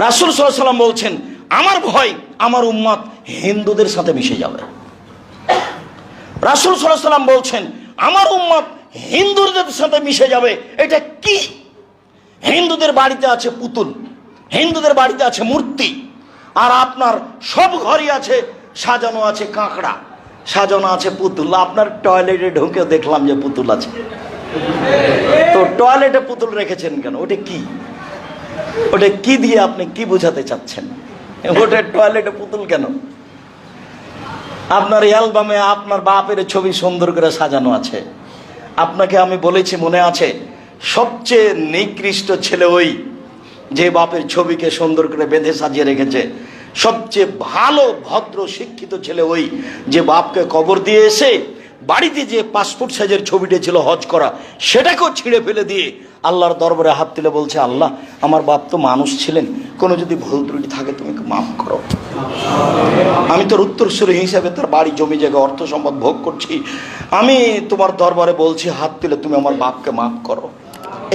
রাসূল সাল্লাল্লাহু আলাইহি ওয়াসাল্লাম বলছেন আমার ভয় আমার উম্মত হিন্দুদের সাথে মিশে যাবে। রাসূল সাল্লাল্লাহু আলাইহি ওয়াসাল্লাম বলছেন আমার উম্মত হিন্দুদের সাথে মিশে যাবে। এটা কি? হিন্দুদের বাড়িতে আছে পুতুল, হিন্দুদের বাড়িতে আছে মূর্তি, আর আপনার সব ঘরই আছে সাজানো আছে কাঁকড়া, সাজানো আছে পুতুল। আপনার টয়লেটে ঢুকে দেখলাম যে পুতুল আছে, তো টয়লেটে পুতুল রেখেছেন কেন? ওটা কি? ওটা কি দিয়ে আপনি কি বোঝাতে চাচ্ছেন? ওটা টয়লেটে পুতুল কেন? আপনার অ্যালবামে আপনার বাপের ছবি সুন্দর করে সাজানো আছে। আপনাকে আমি বলেছি মনে আছে, সবচেয়ে নিকৃষ্ট ছেলে ওই যে বাপের ছবিকে সুন্দর করে বেঁধে সাজিয়ে রেখেছে। সবচেয়ে ভালো ভদ্র শিক্ষিত ছেলে ওই যে বাপকে কবর দিয়ে এসে বাড়িতে যে পাসপোর্ট সাইজের ছবিটা ছিল হজ করা, সেটাকেও ছিঁড়ে ফেলে দিয়ে আল্লাহর দরবারে হাত তুলে বলছে আল্লাহ আমার বাপ তো মানুষ ছিলেন, কোনো যদি ভুল ত্রুটি থাকে তুমি মাফ করো। আমি তোর উত্তরসূরি হিসাবে তার বাড়ি জমি জায়গা অর্থ সম্পদ ভোগ করছি, আমি তোমার দরবারে বলছি হাত তুলে তুমি আমার বাপকে মাফ করো।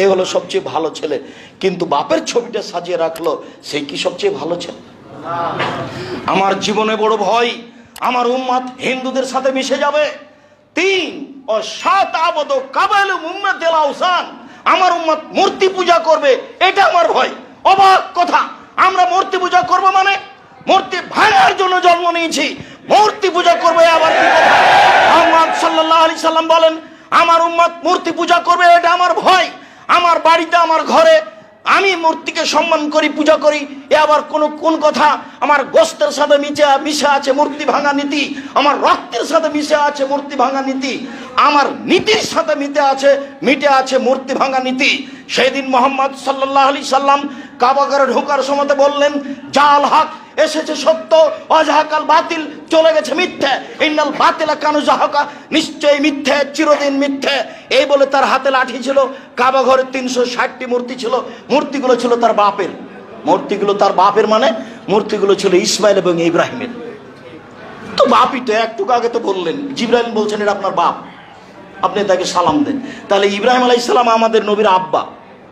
এ হলো সবচেয়ে ভালো ছেলে। কিন্তু বাপের ছবিটা সাজিয়ে রাখলো, সেই কি সবচেয়ে ভালো ছেলে? আমার জীবনে বড় ভয় আমার উম্মত হিন্দুদের সাথে মিশে যাবে। 3 ও 7 আবদ কাবাইল উম্মাতিল আওসান, আমার উম্মত মূর্তি পূজা করবে, এটা আমার ভয়। অবাক কথা, আমরা মূর্তি পূজা করব মানে মূর্তি ভাঙার জন্য জন্ম নিয়েছি, মূর্তি পূজা করবে আবার কি কথা? মুহাম্মদ সাল্লাল্লাহু আলাইহি সাল্লাম বলেন আমার উম্মত মূর্তি পূজা করবে, এটা আমার ভয়। আমার বাড়িতে আমার ঘরে আমি মূর্তিকে সম্মান করি, পূজা করি, এ আবার কোন কথা? আমার গোস্তের সাথে মিশে আছে মূর্তি ভাঙা নীতি, আমার রক্তের সাথে মিশে আছে মূর্তি ভাঙা নীতি, আমার নীতির সাথে মিটে আছে মূর্তি ভাঙা নীতি। সেই দিন মুহাম্মদ সাল্লাল্লাহু আলাইহি সাল্লাম কাবা ঘরে ঢোকার সময় বললেন জাল হক, এসেছে সত্য, অজাহাকাল বাতিল, চলে গেছে মিথ্যে, ইন্নাল বাতিলা কানু জাহাকা, নিশ্চয়ই মিথ্যে, চিরদিন মিথ্যে। এই বলে তার হাতে লাঠি ছিল। কাবা ঘরে 360টি মূর্তি ছিল, মূর্তিগুলো ছিল তার বাপের, মূর্তিগুলো তার বাপের মানে মূর্তিগুলো ছিল ইসমাইল এবং ইব্রাহিমের। তো বাপই তো একটু আগে তো বললেন, জিবরাইল বলছেন এটা আপনার বাপ, আপনি তাকে সালাম দেন। তাহলে ইব্রাহিম আলাইহিস সালাম আমাদের নবীর আব্বা,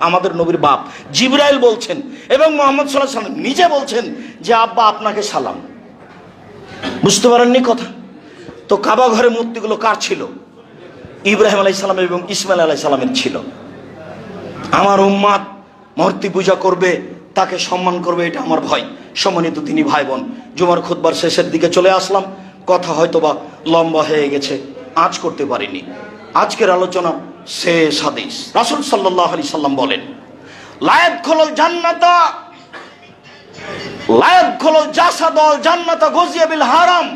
আমাদের নবীর বাপ। জিবরাইল বলছেন এবং মুহাম্মদ সাল্লাল্লাহু আলাইহি ওয়াসাল্লাম নিজে বলছেন যে আব্বা আপনাকে সালাম। বুঝতে পারেননি কথা? তো কাবা ঘরে মূর্তিগুলো কার ছিল? ইব্রাহিম আলাইহিস সালাম এবং ইসমাইল আলাইহিস সালামের ছিল। আমার উম্মত মূর্তি পূজা করবে, তাকে সম্মান করবে, এটা আমার ভয়। সম্মানিত তিনি ভাই বোন, জুমার খুতবার শেষের দিকে চলে আসলাম, কথা হয়তোবা লম্বা হয়ে গেছে, আজ করতে পারিনি। আজকের আলোচনা শেষ হাদিস। রাসূল সাল্লাল্লাহু আলাইহি সাল্লাম বলেন লা ইয়াদখুলুল জান্নাতা লা ইয়াদখুলুল জাসাদুল জান্নাতা গুযিয়া বিল হারাম,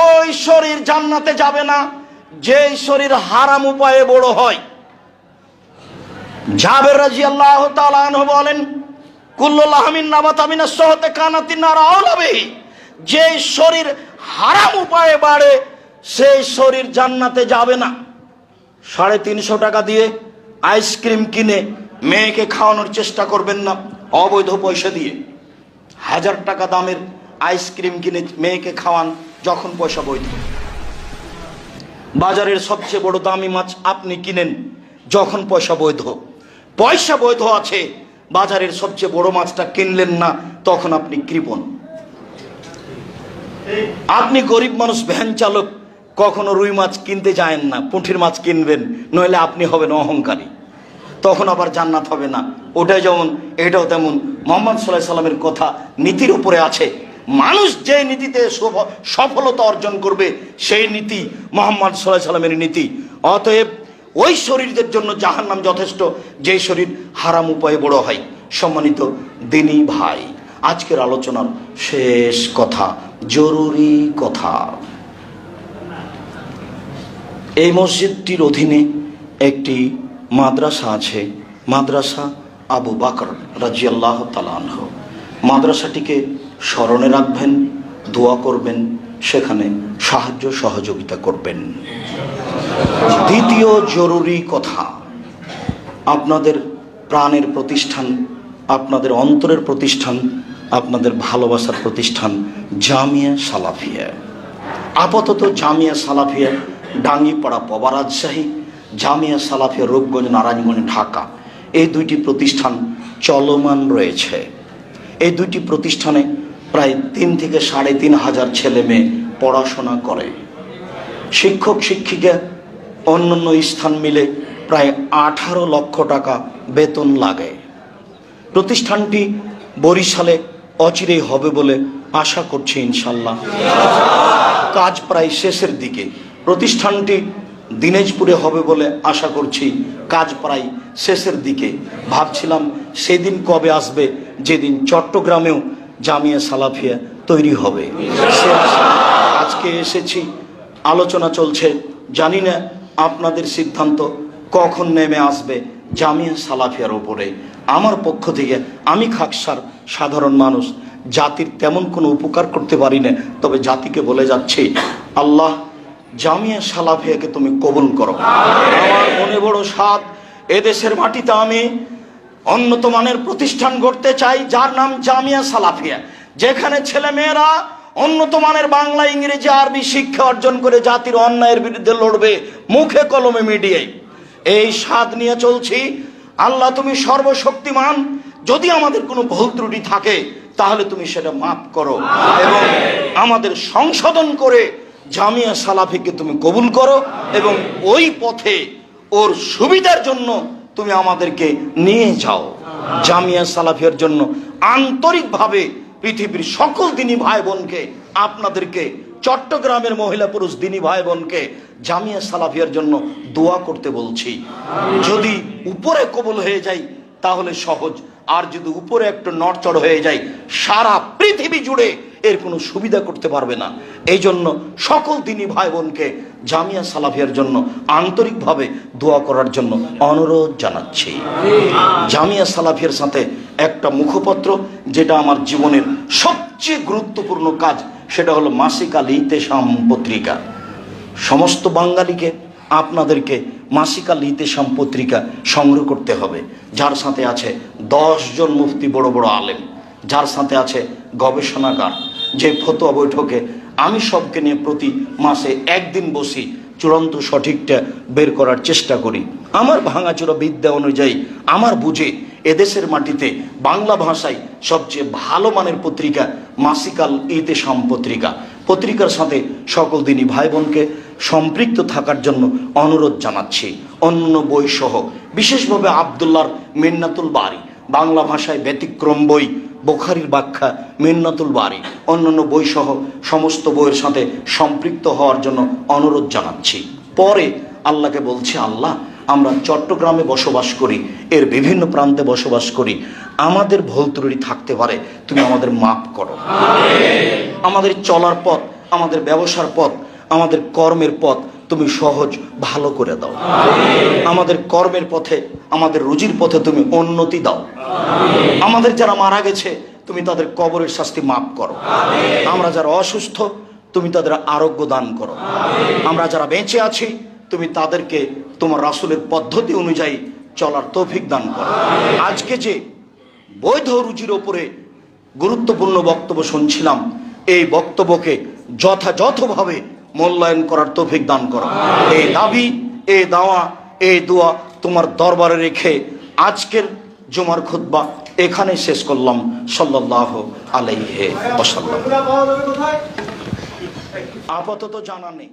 ওই শরীর জান্নাতে যাবে না যে শরীর হারাম উপায়ে বড় হয়। জাবের রাদিয়াল্লাহু তাআলা আনহু বলেন কুল্লু লাহমিন নাবাতা মিনাস সুহতি কানাতিন নার আওলা বিহি, যে শরীর হারাম উপায়ে বাড়ে সেই শরীর জান্নাতে যাবে না। 350 টাকা দিয়ে আইসক্রিম কিনে মেয়েকে খাওয়ানোর চেষ্টা করবেন না অবৈধ পয়সা দিয়ে। 1000 টাকা দামের আইসক্রিম কিনে মেয়েকে খাওয়ান যখন পয়সা বৈধ। বাজারের সবচেয়ে বড় দামি মাছ আপনি কিনেন যখন পয়সা বৈধ। পয়সা বৈধ আছে, বাজারের সবচেয়ে বড় মাছটা কিনলেন না, তখন আপনি কৃপণ। আপনি গরিব মানুষ, ভ্যান চালক, কখনো রুই মাছ কিনতে যায়েন না, পুঁটির মাছ কিনবেন, নইলে আপনি হবেন অহংকারী। তখন আবার জান্নাত হবে না। ওটাই যেমন এটাও তেমন। মুহাম্মদ সাল্লাল্লাহু আলাইহি সাল্লামের কথা নীতির উপরে আছে। মানুষ যে নীতিতে সফলতা অর্জন করবে সেই নীতি মুহাম্মদ সাল্লাল্লাহু আলাইহি সাল্লামের নীতি। অতএব ওই শরীরদের জন্য জাহান্নাম যথেষ্ট, যে শরীর হারাম উপায়ে বড় হয়। সম্মানিত দিনী ভাই, আজকের আলোচনার শেষ কথা, জরুরি কথা। এই মসজিদটির অধীনে একটি মাদ্রাসা আছে, মাদ্রাসা আবু বকর রাদিয়াল্লাহু তাআলা আনহু। মাদ্রাসাটিকে স্মরণে রাখবেন, দোয়া করবেন, সেখানে সাহায্য সহযোগিতা করবেন। দ্বিতীয় জরুরি কথা, আপনাদের প্রাণের প্রতিষ্ঠান, আপনাদের অন্তরের প্রতিষ্ঠান, আপনাদের ভালোবাসার প্রতিষ্ঠান জামিয়া সালাফিয়া। আপাতত জামিয়া সালাফিয়া ডাঙ্গিপাড়া পবা রাজশাহী, জামিয়া সালাফিয়া রূপগঞ্জ নারায়ণগঞ্জ ঢাকা, এই দুইটি প্রতিষ্ঠান চলমান রয়েছে। এই দুইটি প্রতিষ্ঠানে প্রায় 3 থেকে 3,500 ছেলে মেয়ে পড়াশোনা করে। শিক্ষক শিক্ষিকা অন্যান্য স্থান মিলে প্রায় 18 লক্ষ টাকা বেতন লাগে। প্রতিষ্ঠানটি বরিশালে অচিরেই হবে বলে আশা করছি ইনশাল্লাহ। কাজ প্রায় শেষের দিকে। প্রতিষ্ঠানটি দিনাজপুরে হবে বলে আশা করছি, কাজ প্রায় শেষের দিকে। ভাবছিলাম সেদিন কবে আসবে যেদিন চট্টগ্রামেও জামিয়া সালাফিয়া তৈরি হবে। আজকে এসেছি, আলোচনা চলছে, জানি না আপনাদের সিদ্ধান্ত কখন নেমে আসবে জামিয়া সালাফিয়ার উপরে। আমার পক্ষ থেকে আমি খাকসার সাধারণ মানুষ, জাতির তেমন কোনো উপকার করতে পারি না, তবে জাতিকে বলে যাচ্ছি, আল্লাহ জামিয়া সালাফিয়াকে তুমি কবুল করো। আমার মনে বড় সাধ, এদেশের মাটিতে আমি উন্নত মানের প্রতিষ্ঠান গড়তে চাই যার নাম জামিয়া সালাফিয়া, যেখানে ছেলে মেয়েরা উন্নত মানের বাংলা, ইংরেজি, আরবি শিক্ষা অর্জন করে জাতির অন্যায়ের বিরুদ্ধে লড়বে মুখে কলমে মিডিয়ায়। এই স্বাদ নিয়ে চলছি। আল্লাহ তুমি সর্বশক্তিমান, যদি আমাদের কোনো ভুল ত্রুটি থাকে তাহলে তুমি সেটা মাফ করো এবং আমাদের সংশোধন করে জামিয়া সালাফিকে তুমি কবুল করো এবং ওই পথে ওর সুবিধার জন্য তুমি আমাদেরকে নিয়ে যাও। জামিয়া সালাফিয়ার জন্য আন্তরিকভাবে পৃথিবীর সকল দিনী ভাই বোনকে, আপনাদেরকে, চট্টগ্রামের মহিলা পুরুষ দিনী ভাই বোনকে জামিয়া সালাফিয়ার জন্য দোয়া করতে বলছি। যদি উপরে কবুল হয়ে যায় তাহলে সহজ, আর যদি উপরে একটু নড়চড় হয়ে যায় সারা পৃথিবী জুড়ে এর কোনো সুবিধা করতে পারবে না। এই জন্য সকল দিনী ভাই বোনকে জামিয়া সালাফিয়ার জন্য আন্তরিকভাবে দোয়া করার জন্য অনুরোধ জানাচ্ছি। জামিয়া সালাফিয়ার সাথে একটা মুখপত্র, যেটা আমার জীবনের সবচেয়ে গুরুত্বপূর্ণ কাজ, সেটা হলো মাসিক আল ইতেসাম পত্রিকা। সমস্ত বাঙালিকে, আপনাদেরকে মাসিক আল ইতেসাম পত্রিকা সংগ্রহ করতে হবে, যার সাথে আছে 10 জন মুফতি, বড় বড় আলেম, যার সাথে আছে গবেষণাগার, যে ফতোয়া বৈঠকে আমি সবকে নিয়ে প্রতি মাসে একদিন বসি, চূড়ান্ত সঠিকটা বের করার চেষ্টা করি। আমার ভাঙাচোরা বিদ্যা অনুযায়ী, আমার বুঝে এদেশের মাটিতে বাংলা ভাষায় সবচেয়ে ভালো মানের পত্রিকা মাসিক আল ইতেসাম পত্রিকা। পত্রিকার সাথে সকল দিনী ভাই বোনকে সম্পৃক্ত থাকার জন্য অনুরোধ জানাচ্ছি। অন্য বই সহ, বিশেষভাবে আব্দুল্লাহর মিন্নাতুল বারী, বাংলা ভাষায় ব্যতিক্রম বই, বুখারীর ব্যাখ্যা, মিন্নাতুল বারী, অন্যান্য বই সহ সমস্ত বইয়ের সাথে সম্পৃক্ত হওয়ার জন্য অনুরোধ জানাচ্ছি। পরে আল্লাহকে বলছি, আল্লাহ আমরা চট্টগ্রামে বসবাস করি, এর বিভিন্ন প্রান্তে বসবাস করি, আমাদের ভুল ত্রুটি থাকতে পারে, তুমি আমাদের মাফ করো। আমাদের চলার পথ, আমাদের ব্যবসার পথ, আমাদের কর্মের পথ তুমি সহজ ভালো করে দাও। আমাদের কর্মের পথে, আমাদের রুজির পথে তুমি উন্নতি দাও। আমাদের যারা মারা গেছে তুমি তাদের কবরের শাস্তি মাফ করো। আমরা যারা অসুস্থ তুমি তাদের আরোগ্য দান করো। আমরা যারা বেঁচে আছি তুমি তাদেরকে তোমার রাসূলের পদ্ধতি অনুযায়ী চলার তৌফিক দান করো। আজকে যে বৈধ রুজির ওপরে গুরুত্বপূর্ণ বক্তব্য শুনছিলাম, এই বক্তব্যকে যথাযথভাবে মূল্যায়ন করার তৌফিক দান করো। এই দাবি, এই দাওয়া, এই দোয়া তোমার দরবারে রেখে আজকের জুমার খুতবা এখানে শেষ করলাম। সাল্লাল্লাহু আলাইহি ওয়াসাল্লাম। আপাতত জানা নেই।